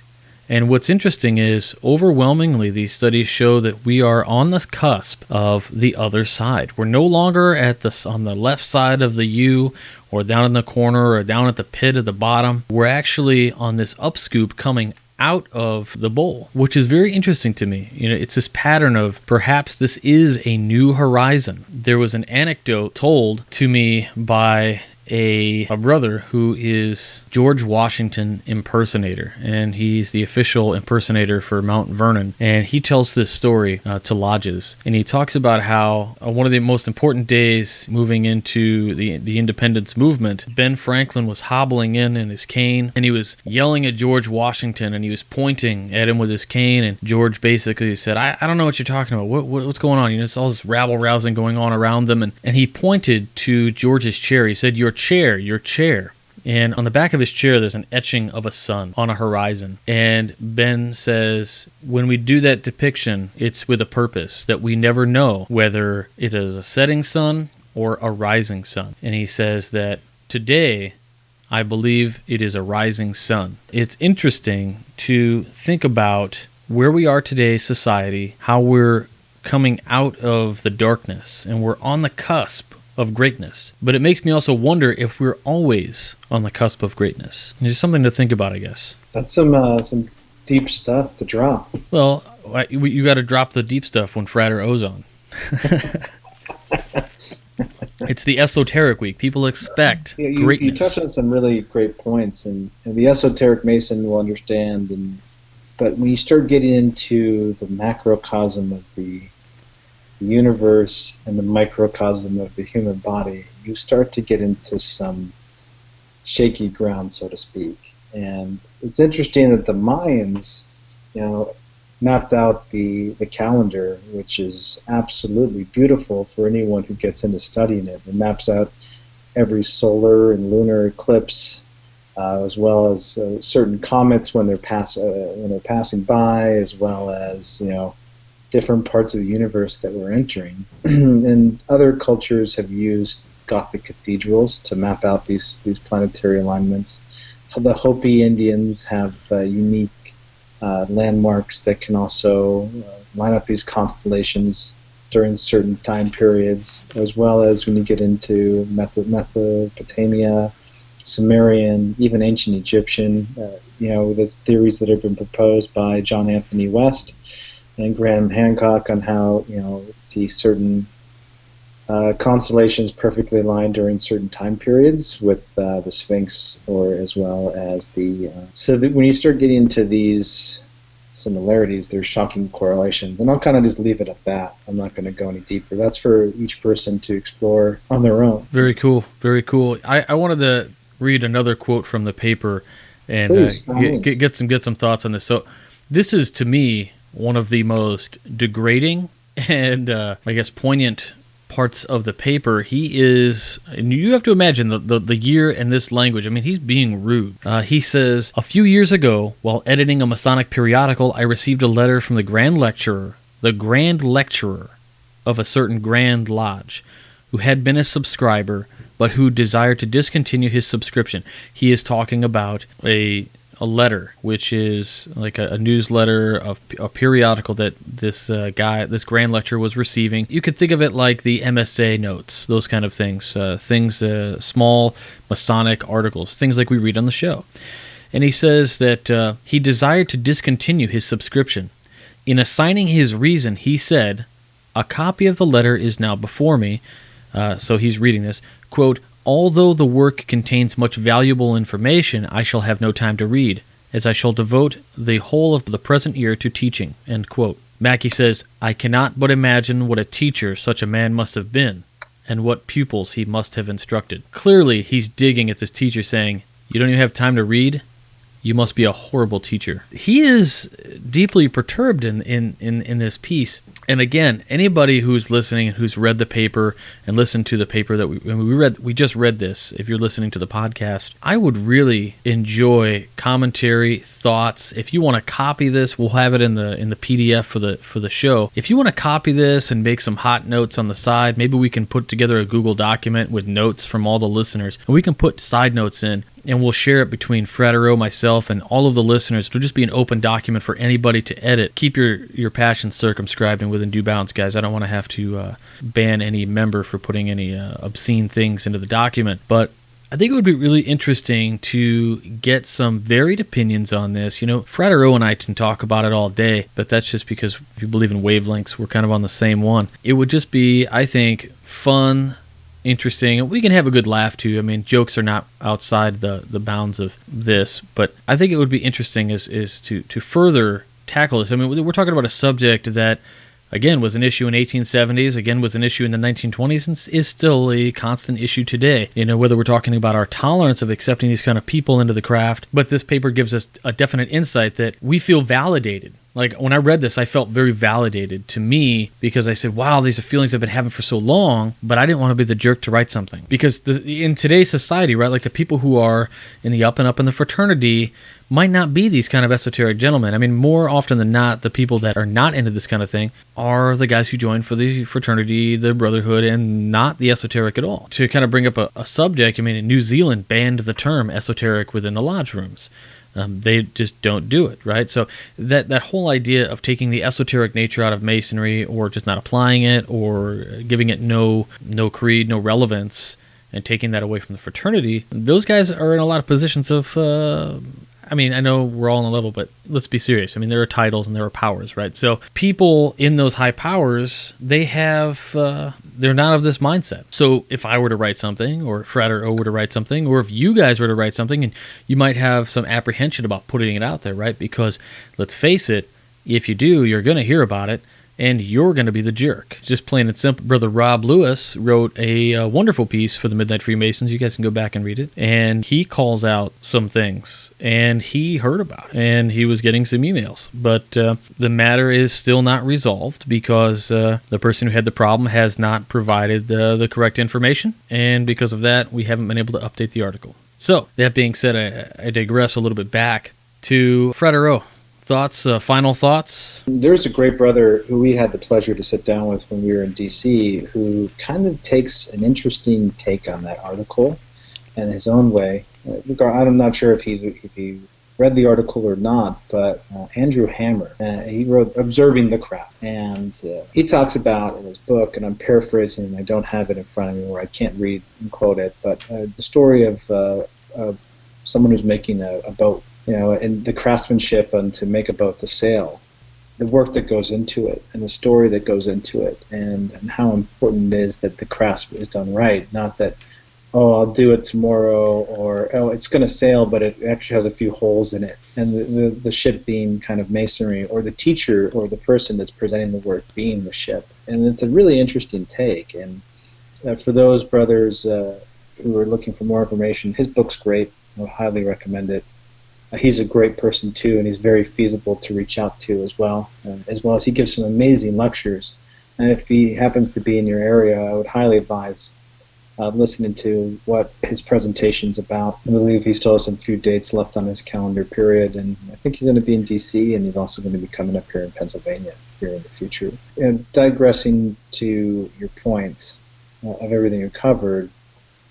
And what's interesting is, overwhelmingly, these studies show that we are on the cusp of the other side. We're no longer on the left side of the U, or down in the corner, or down at the pit at the bottom. We're actually on this upscoop coming out of the bowl, which is very interesting to me. It's this pattern of perhaps this is a new horizon. There was an anecdote told to me by a brother who is George Washington impersonator, and he's the official impersonator for Mount Vernon. And he tells this story to lodges, and he talks about how one of the most important days moving into the independence movement, Ben Franklin was hobbling in his cane, and he was yelling at George Washington, and he was pointing at him with his cane, and George basically said, I don't know what you're talking about. What's going on? It's all this rabble-rousing going on around them, and he pointed to George's chair. He said, your chair. And on the back of his chair, there's an etching of a sun on a horizon. And Ben says, when we do that depiction, it's with a purpose, that we never know whether it is a setting sun or a rising sun. And he says that today, I believe it is a rising sun. It's interesting to think about where we are today, society, how we're coming out of the darkness, and we're on the cusp of greatness. But it makes me also wonder if we're always on the cusp of greatness. It's just something to think about, I guess. That's some deep stuff to drop. Well, you got to drop the deep stuff when Frater O's on. It's the esoteric week. People expect greatness. You touched on some really great points, and the esoteric Mason will understand. But when you start getting into the macrocosm of the universe and the microcosm of the human body, you start to get into some shaky ground, so to speak. And it's interesting that the Mayans, mapped out the calendar, which is absolutely beautiful for anyone who gets into studying it. It maps out every solar and lunar eclipse, as well as certain comets when they're passing by, as well as different parts of the universe that we're entering. And other cultures have used Gothic cathedrals to map out these planetary alignments. The Hopi Indians have unique landmarks that can also line up these constellations during certain time periods, as well as when you get into Mesopotamia Sumerian, even ancient Egyptian. There's theories that have been proposed by John Anthony West and Graham Hancock on how, the certain constellations perfectly aligned during certain time periods with the Sphinx, or as well as so that when you start getting into these similarities, there's shocking correlations. And I'll kind of just leave it at that. I'm not going to go any deeper. That's for each person to explore on their own. Very cool. Very cool. I wanted to read another quote from the paper and get some thoughts on this. So this is, to me, one of the most degrading and I guess poignant parts of the paper. He is, and you have to imagine the year and this language. I mean, he's being rude. He says, "A few years ago, while editing a Masonic periodical, I received a letter from the Grand Lecturer of a certain Grand Lodge, who had been a subscriber, but who desired to discontinue his subscription." He is talking about a letter, which is like a newsletter of a periodical that this Grand Lecturer was receiving. You could think of it like the MSA notes, those kind of things, small Masonic articles, things like we read on the show. And he says that he desired to discontinue his subscription. In assigning his reason, he said, "A copy of the letter is now before me." So he's reading this, quote, "Although the work contains much valuable information, I shall have no time to read, as I shall devote the whole of the present year to teaching," end quote. Mackey says, "I cannot but imagine what a teacher such a man must have been, and what pupils he must have instructed." Clearly, he's digging at this teacher, saying, "You don't even have time to read? You must be a horrible teacher." He is deeply perturbed in this piece. And again, anybody who's listening and who's read the paper and listened to the paper that we just read this, if you're listening to the podcast, I would really enjoy commentary, thoughts. If you want to copy this, we'll have it in the PDF for the show. If you want to copy this and make some hot notes on the side, maybe we can put together a Google document with notes from all the listeners, and we can put side notes in, and we'll share it between Frater O, myself, and all of the listeners. It'll just be an open document for anybody to edit. Keep your passions circumscribed and within due bounds, guys. I don't want to have to ban any member for putting any obscene things into the document. But I think it would be really interesting to get some varied opinions on this. Frater O and I can talk about it all day, but that's just because if you believe in wavelengths, we're kind of on the same one. It would just be, I think, fun, interesting. We can have a good laugh too. I mean, jokes are not outside the bounds of this, but I think it would be interesting is to further tackle this. I mean, we're talking about a subject that, again, was an issue in 1870s, again, was an issue in the 1920s, and is still a constant issue today. Whether we're talking about our tolerance of accepting these kind of people into the craft, but this paper gives us a definite insight that we feel validated. Like, when I read this, I felt very validated to me, because I said, wow, these are feelings I've been having for so long, but I didn't want to be the jerk to write something. Because in today's society, right, like the people who are in the up and up in the fraternity might not be these kind of esoteric gentlemen. I mean, more often than not, the people that are not into this kind of thing are the guys who join for the fraternity, the brotherhood, and not the esoteric at all. To kind of bring up a subject, I mean, in New Zealand banned the term esoteric within the lodge rooms. They just don't do it, right? So that whole idea of taking the esoteric nature out of Masonry, or just not applying it, or giving it no creed, no relevance, and taking that away from the fraternity, those guys are in a lot of positions of, I mean, I know we're all on a level, but let's be serious. I mean, there are titles and there are powers, right? So people in those high powers, they have, they're not of this mindset. So if I were to write something, or Frater O were to write something, or if you guys were to write something, and you might have some apprehension about putting it out there, right? Because let's face it, if you do, you're going to hear about it, and you're going to be the jerk. Just plain and simple. Brother Rob Lewis wrote a wonderful piece for the Midnight Freemasons. You guys can go back and read it. And he calls out some things, and he heard about it, and he was getting some emails. But the matter is still not resolved, because the person who had the problem has not provided the correct information, and because of that, we haven't been able to update the article. So, that being said, I digress a little bit back to Frater O. Thoughts, final thoughts? There's a great brother who we had the pleasure to sit down with when we were in D.C., who kind of takes an interesting take on that article in his own way. I'm not sure if he read the article or not, but Andrew Hammer, he wrote Observing the Craft, and he talks about in his book, and I'm paraphrasing, and I don't have it in front of me where I can't read and quote it, but the story of someone who's making a boat, and the craftsmanship and to make a boat to sail, the work that goes into it and the story that goes into it, and how important it is that the craft is done right, not that, oh, I'll do it tomorrow, or, oh, it's going to sail, but it actually has a few holes in it. And the ship being kind of masonry, or the teacher or the person that's presenting the work being the ship. And it's a really interesting take. And for those brothers who are looking for more information, his book's great. I would highly recommend it. He's a great person, too, and he's very feasible to reach out to as well as he gives some amazing lectures. And if he happens to be in your area, I would highly advise listening to what his presentation's about. I believe he still has some few dates left on his calendar period, and I think he's going to be in D.C., and he's also going to be coming up here in Pennsylvania here in the future. And digressing to your points of everything you covered,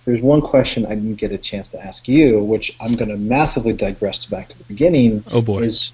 there's one question I didn't get a chance to ask you, which I'm going to massively digress back to the beginning. Oh, boy. Is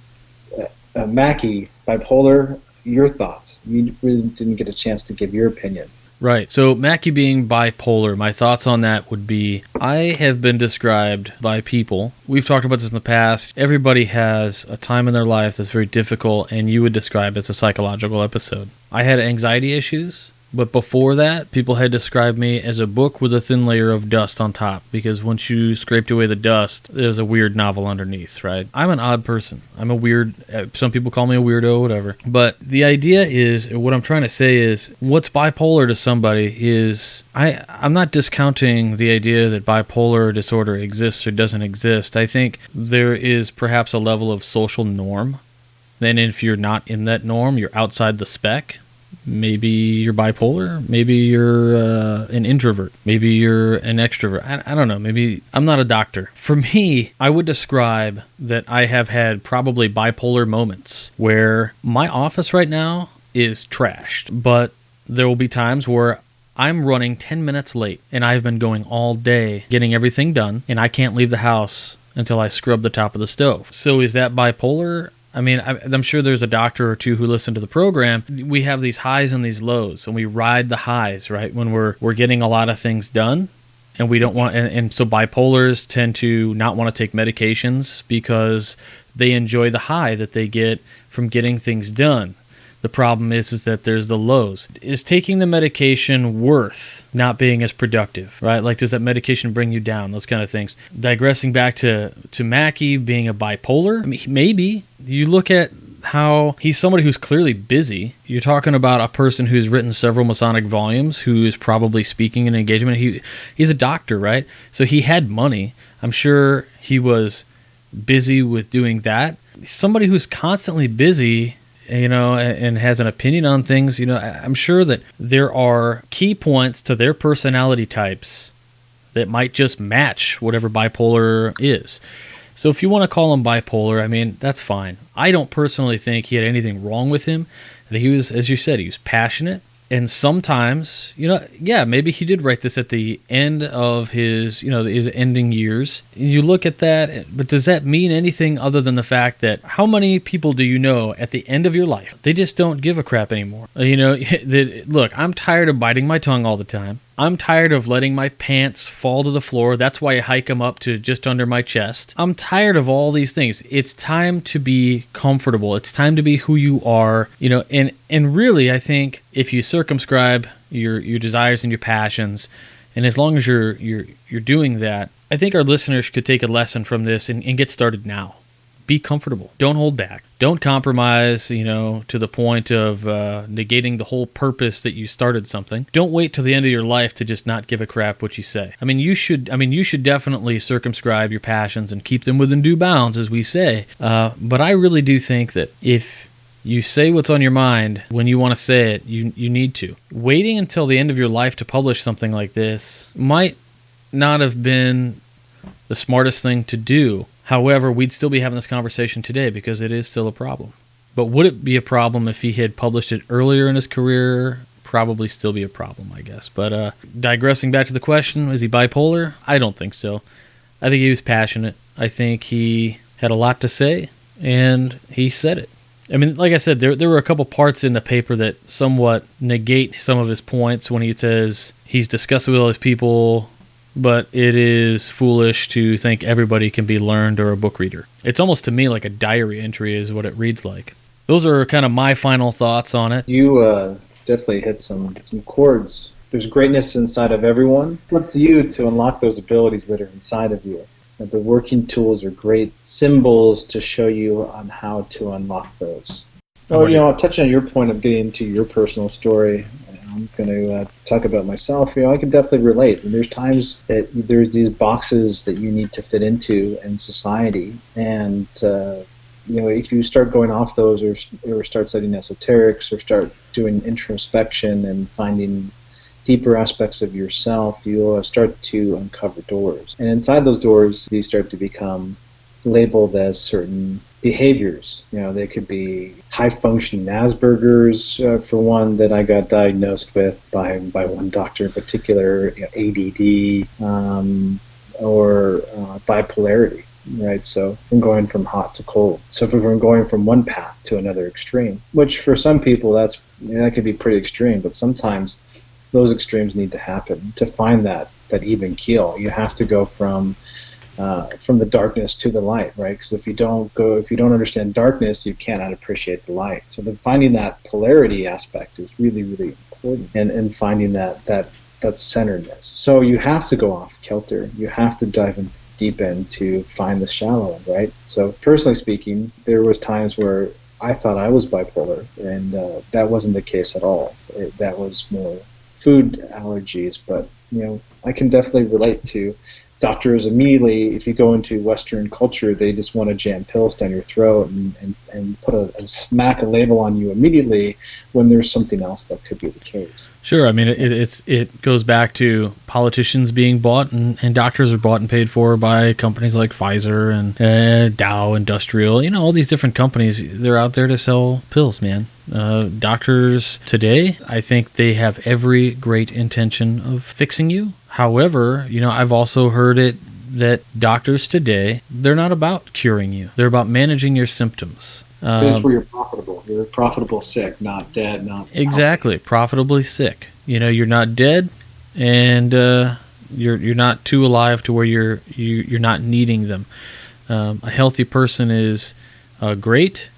Mackie, bipolar, your thoughts? You really didn't get a chance to give your opinion. Right. So Mackie being bipolar, my thoughts on that would be, I have been described by people, we've talked about this in the past, everybody has a time in their life that's very difficult, and you would describe it as a psychological episode. I had anxiety issues, but before that, people had described me as a book with a thin layer of dust on top, because once you scraped away the dust, there's a weird novel underneath, right? I'm an odd person. I'm a weird, some people call me a weirdo, whatever. But the idea is, what I'm trying to say is, what's bipolar to somebody is, I'm not discounting the idea that bipolar disorder exists or doesn't exist. I think there is perhaps a level of social norm. Then if you're not in that norm, you're outside the spec. Maybe you're bipolar. Maybe you're an introvert. Maybe you're an extrovert. I don't know. Maybe I'm not a doctor. For me, I would describe that I have had probably bipolar moments where my office right now is trashed, but there will be times where I'm running 10 minutes late, and I've been going all day getting everything done, and I can't leave the house until I scrub the top of the stove. So is that bipolar? I mean, I'm sure there's a doctor or two who listen to the program. We have these highs and these lows, and we ride the highs, right? When we're getting a lot of things done, and we don't want, and so bipolars tend to not want to take medications because they enjoy the high that they get from getting things done. The problem is that there's the lows. Is taking the medication worth not being as productive, right? Like, does that medication bring you down? Those kind of things. Digressing back to Mackie being a bipolar, I mean, maybe. You look at how he's somebody who's clearly busy. You're talking about a person who's written several Masonic volumes, who is probably speaking in engagement. He's a doctor, right? So he had money. I'm sure he was busy with doing that. Somebody who's constantly busy, and has an opinion on things, I'm sure that there are key points to their personality types that might just match whatever bipolar is. So if you want to call him bipolar, I mean, that's fine. I don't personally think he had anything wrong with him. He was, as you said, he was passionate. And sometimes, maybe he did write this at the end of his ending years. You look at that, but does that mean anything other than the fact that how many people do you know at the end of your life, they just don't give a crap anymore? Look, I'm tired of biting my tongue all the time. I'm tired of letting my pants fall to the floor. That's why I hike them up to just under my chest. I'm tired of all these things. It's time to be comfortable. It's time to be who you are, and really, I think if you circumscribe your desires and your passions, and as long as you're doing that, I think our listeners could take a lesson from this and get started now. Be comfortable. Don't hold back. Don't compromise, to the point of negating the whole purpose that you started something. Don't wait till the end of your life to just not give a crap what you say. You should definitely circumscribe your passions and keep them within due bounds, as we say. But I really do think that if you say what's on your mind when you want to say it, you need to. Waiting until the end of your life to publish something like this might not have been the smartest thing to do. However, we'd still be having this conversation today because it is still a problem. But would it be a problem if he had published it earlier in his career? Probably still be a problem, I guess. But digressing back to the question, is he bipolar? I don't think so. I think he was passionate. I think he had a lot to say, and he said it. Like I said, there were a couple parts in the paper that somewhat negate some of his points when he says he's discussing with all his people but it is foolish to think everybody can be learned or a book reader. It's almost to me like a diary entry is what it reads like. Those are kind of my final thoughts on it. You definitely hit some chords. There's greatness inside of everyone. It's up to you to unlock those abilities that are inside of you. And the working tools are great symbols to show you on how to unlock those. Oh, I'll touch on your point of getting into your personal story. I'm going to talk about myself. I can definitely relate. And there's times that there's these boxes that you need to fit into in society. And if you start going off those or start studying esoterics or start doing introspection and finding deeper aspects of yourself, you'll start to uncover doors. And inside those doors, these start to become labeled as certain behaviors. They could be high-functioning Asperger's, for one, that I got diagnosed with by one doctor in particular, ADD, or bipolarity. Right, so from going from hot to cold. So from going from one path to another extreme, which for some people that could be pretty extreme, but sometimes those extremes need to happen to find that even keel. You have to go from the darkness to the light, right? Because if you don't understand darkness, you cannot appreciate the light. So finding that polarity aspect is really, really important, and finding that centeredness. So you have to go off kilter. You have to dive in deep end to find the shallow end, right? So personally speaking, there was times where I thought I was bipolar, and that wasn't the case at all. That was more food allergies, but I can definitely relate to doctors immediately. If you go into Western culture, they just want to jam pills down your throat and put a smack a label on you immediately when there's something else that could be the case. Sure. I mean, it goes back to politicians being bought and doctors are bought and paid for by companies like Pfizer and Dow Industrial. All these different companies, they're out there to sell pills, man. Doctors today, I think they have every great intention of fixing you. However, I've also heard it that doctors today, they're not about curing you. They're about managing your symptoms. It's where you're profitable. You're profitable sick, not dead, not exactly healthy. Profitably sick. You're not dead, and you're not too alive to where you're not needing them. A healthy person is great,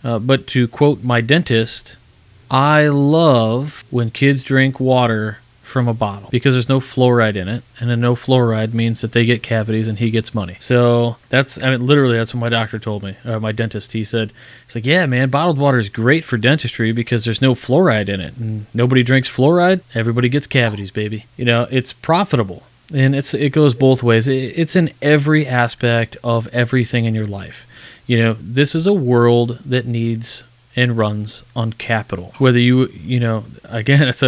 but to quote my dentist, I love when kids drink water from a bottle because there's no fluoride in it, and a no fluoride means that they get cavities and he gets money. So literally that's what my doctor told me, or my dentist. He said, it's like, yeah, man, bottled water is great for dentistry because there's no fluoride in it, and nobody drinks fluoride, everybody gets cavities, baby. It's profitable, and it goes both ways. It's in every aspect of everything in your life. This is a world that needs and runs on capital. Whether again, it's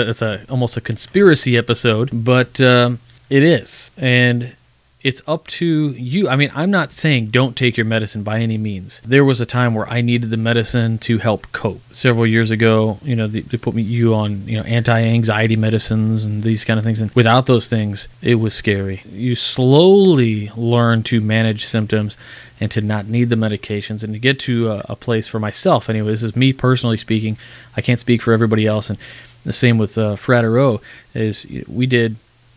almost a conspiracy episode, but it is, and it's up to you. I mean, I'm not saying don't take your medicine by any means. There was a time where I needed the medicine to help cope. Several years ago, they put you on anti-anxiety medicines and these kind of things, and without those things, it was scary. You slowly learn to manage symptoms and to not need the medications, and to get to a place for myself. Anyway, this is me personally speaking. I can't speak for everybody else. And the same with Frater O, is we did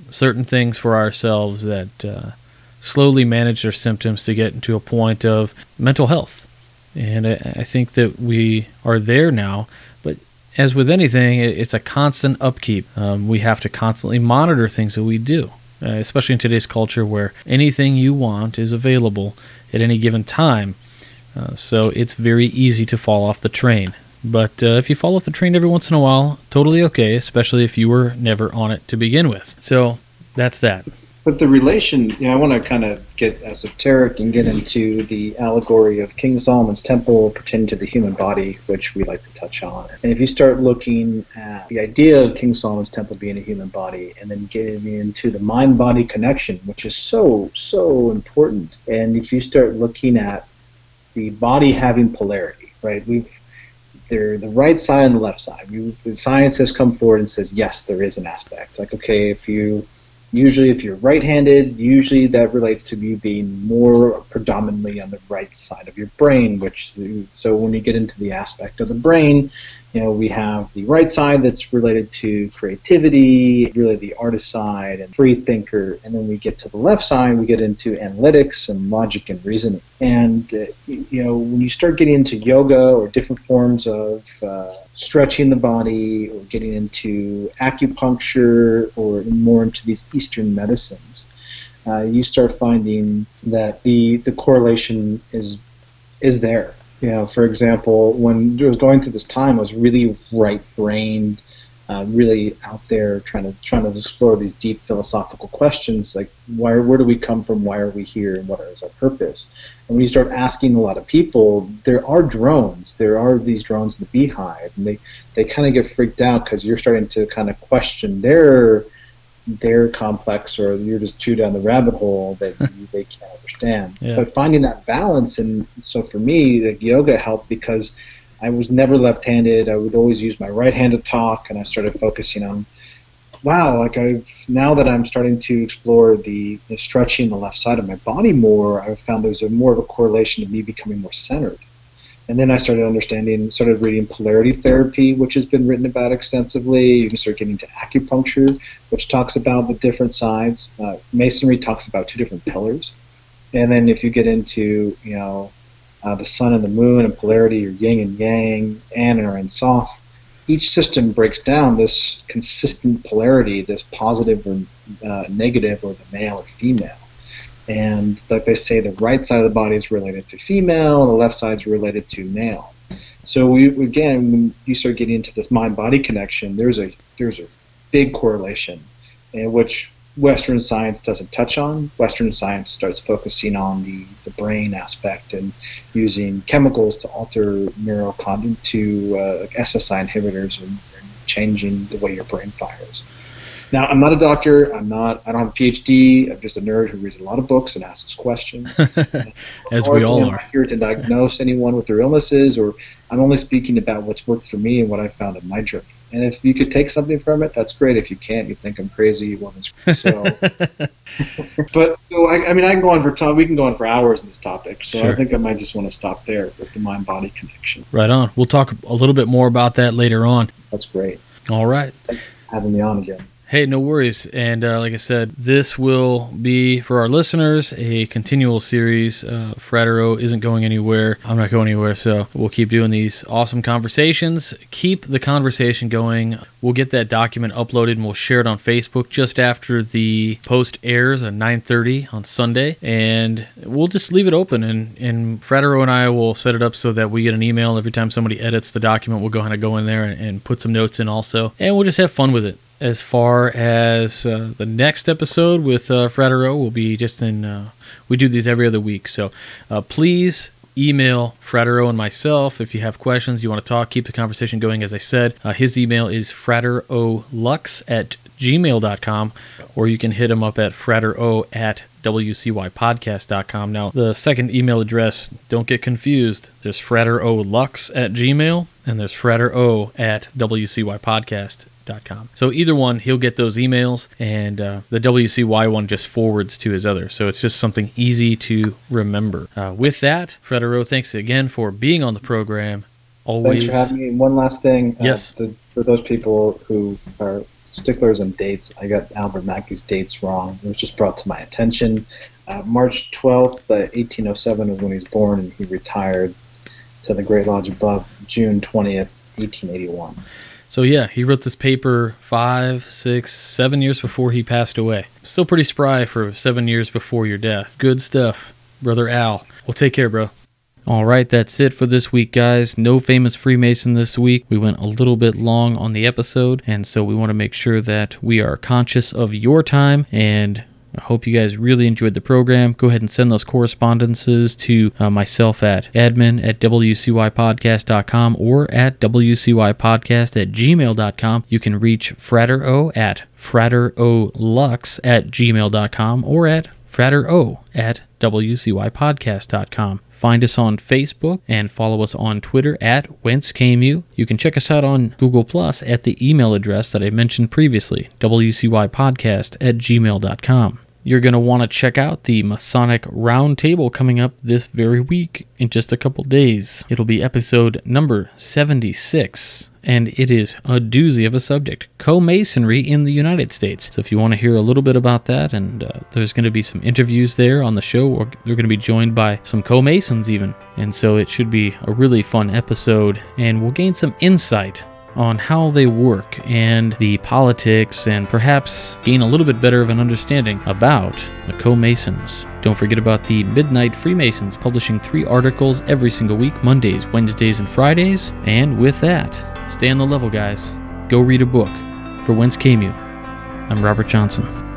certain things for ourselves that slowly managed our symptoms to get into a point of mental health. And I think that we are there now. But as with anything, it's a constant upkeep. We have to constantly monitor things that we do, especially in today's culture where anything you want is available at any given time. So it's very easy to fall off the train. But if you fall off the train every once in a while, totally okay, especially if you were never on it to begin with. So that's that. But the relation, I want to kind of get esoteric and get into the allegory of King Solomon's temple pertaining to the human body, which we like to touch on. And if you start looking at the idea of King Solomon's temple being a human body, and then getting into the mind-body connection, which is so, so important. And if you start looking at the body having polarity, right? They're the right side and the left side. The science has come forward and says, yes, there is an aspect. Like, okay, if you're right-handed, usually that relates to you being more predominantly on the right side of your brain, so when you get into the aspect of the brain, We have the right side that's related to creativity, really the artist side and free thinker. And then we get to the left side, we get into analytics and logic and reasoning. And, when you start getting into yoga or different forms of stretching the body or getting into acupuncture or more into these Eastern medicines, you start finding that the correlation is there. For example, when I was going through this time, I was really right-brained, really out there trying to explore these deep philosophical questions, like where do we come from, why are we here, and what is our purpose? And when you start asking a lot of people, there are these drones in the beehive, and they kind of get freaked out because you're starting to kind of question their complex, or you're just too down the rabbit hole that they can't understand. Yeah. But finding that balance, and so for me, the yoga helped because I was never left-handed. I would always use my right hand to talk, and I started focusing on, now that I'm starting to explore the stretching the left side of my body more, I've found there's more of a correlation to me becoming more centered. And then I started reading polarity therapy, which has been written about extensively. You can start getting into acupuncture, which talks about the different sides. Masonry talks about two different pillars. And then if you get into, the sun and the moon and polarity, or yin and yang, and soft, each system breaks down this consistent polarity, this positive or negative, or the male or female. And like they say, the right side of the body is related to female, the left side is related to male. So when you start getting into this mind-body connection, there's a big correlation, which Western science doesn't touch on. Western science starts focusing on the brain aspect and using chemicals to alter neuroconduct to SSI inhibitors and changing the way your brain fires. Now, I'm not a doctor. I don't have a PhD. I'm just a nerd who reads a lot of books and asks questions. As we all are. I'm not here to diagnose anyone with their illnesses, or I'm only speaking about what's worked for me and what I found in my journey. And if you could take something from it, that's great. If you can't, you think I'm crazy, well, that's so. I can go on we can go on for hours on this topic. So sure. I think I might just want to stop there with the mind-body connection. Right on. We'll talk a little bit more about that later on. That's great. All right. Thanks for having me on again. Hey, no worries. And like I said, this will be, for our listeners, a continual series. Frater O isn't going anywhere. I'm not going anywhere, so we'll keep doing these awesome conversations. Keep the conversation going. We'll get that document uploaded, and we'll share it on Facebook just after the post airs at 9:30 on Sunday. And we'll just leave it open, and Frater O and I will set it up so that we get an email every time somebody edits the document. We'll go ahead and go in there and put some notes in also, and we'll just have fun with it. As far as the next episode with Frater O will be just we do these every other week. So please email Frater O and myself if you have questions, you want to talk, keep the conversation going. As I said, his email is fraterolux@gmail.com, or you can hit him up at fratero@wcypodcast.com. Now, the second email address, don't get confused. There's fraterolux@gmail, and there's fratero@wcypodcast.com. So either one, he'll get those emails, and the WCY one just forwards to his other. So it's just something easy to remember. With that, Frater O, thanks again for being on the program. Always. Thanks for having me. One last thing. Yes. For those people who are sticklers on dates, I got Albert Mackey's dates wrong. It was just brought to my attention. March 12th, 1807 was when he was born, and he retired to the Great Lodge above June 20th, 1881. So yeah, he wrote this paper 5, 6, 7 years before he passed away. Still pretty spry for 7 years before your death. Good stuff, Brother Al. Well, take care, bro. All right, that's it for this week, guys. No famous Freemason this week. We went a little bit long on the episode, and so we want to make sure that we are conscious of your time, and I hope you guys really enjoyed the program. Go ahead and send those correspondences to myself at admin@wcypodcast.com or at wcypodcast@gmail.com. You can reach Frater O at fraterolux@gmail.com or at fratero@wcypodcast.com. Find us on Facebook and follow us on Twitter at Whence. You can check us out on Google Plus at the email address that I mentioned previously, wcypodcast@gmail.com. you're going to want to check out the Masonic Roundtable coming up this very week in just a couple days. It'll be episode number 76, and it is a doozy of a subject, co-Masonry in the United States. So if you want to hear a little bit about that, and there's going to be some interviews there on the show, or they're going to be joined by some co-Masons even. And so it should be a really fun episode, and we'll gain some insight on how they work and the politics, and perhaps gain a little bit better of an understanding about the co-Masons. Don't forget about the Midnight Freemasons, publishing 3 articles every single week, Mondays, Wednesdays, and Fridays. And with that, stay on the level, guys. Go read a book. For Whence Came You, I'm Robert Johnson.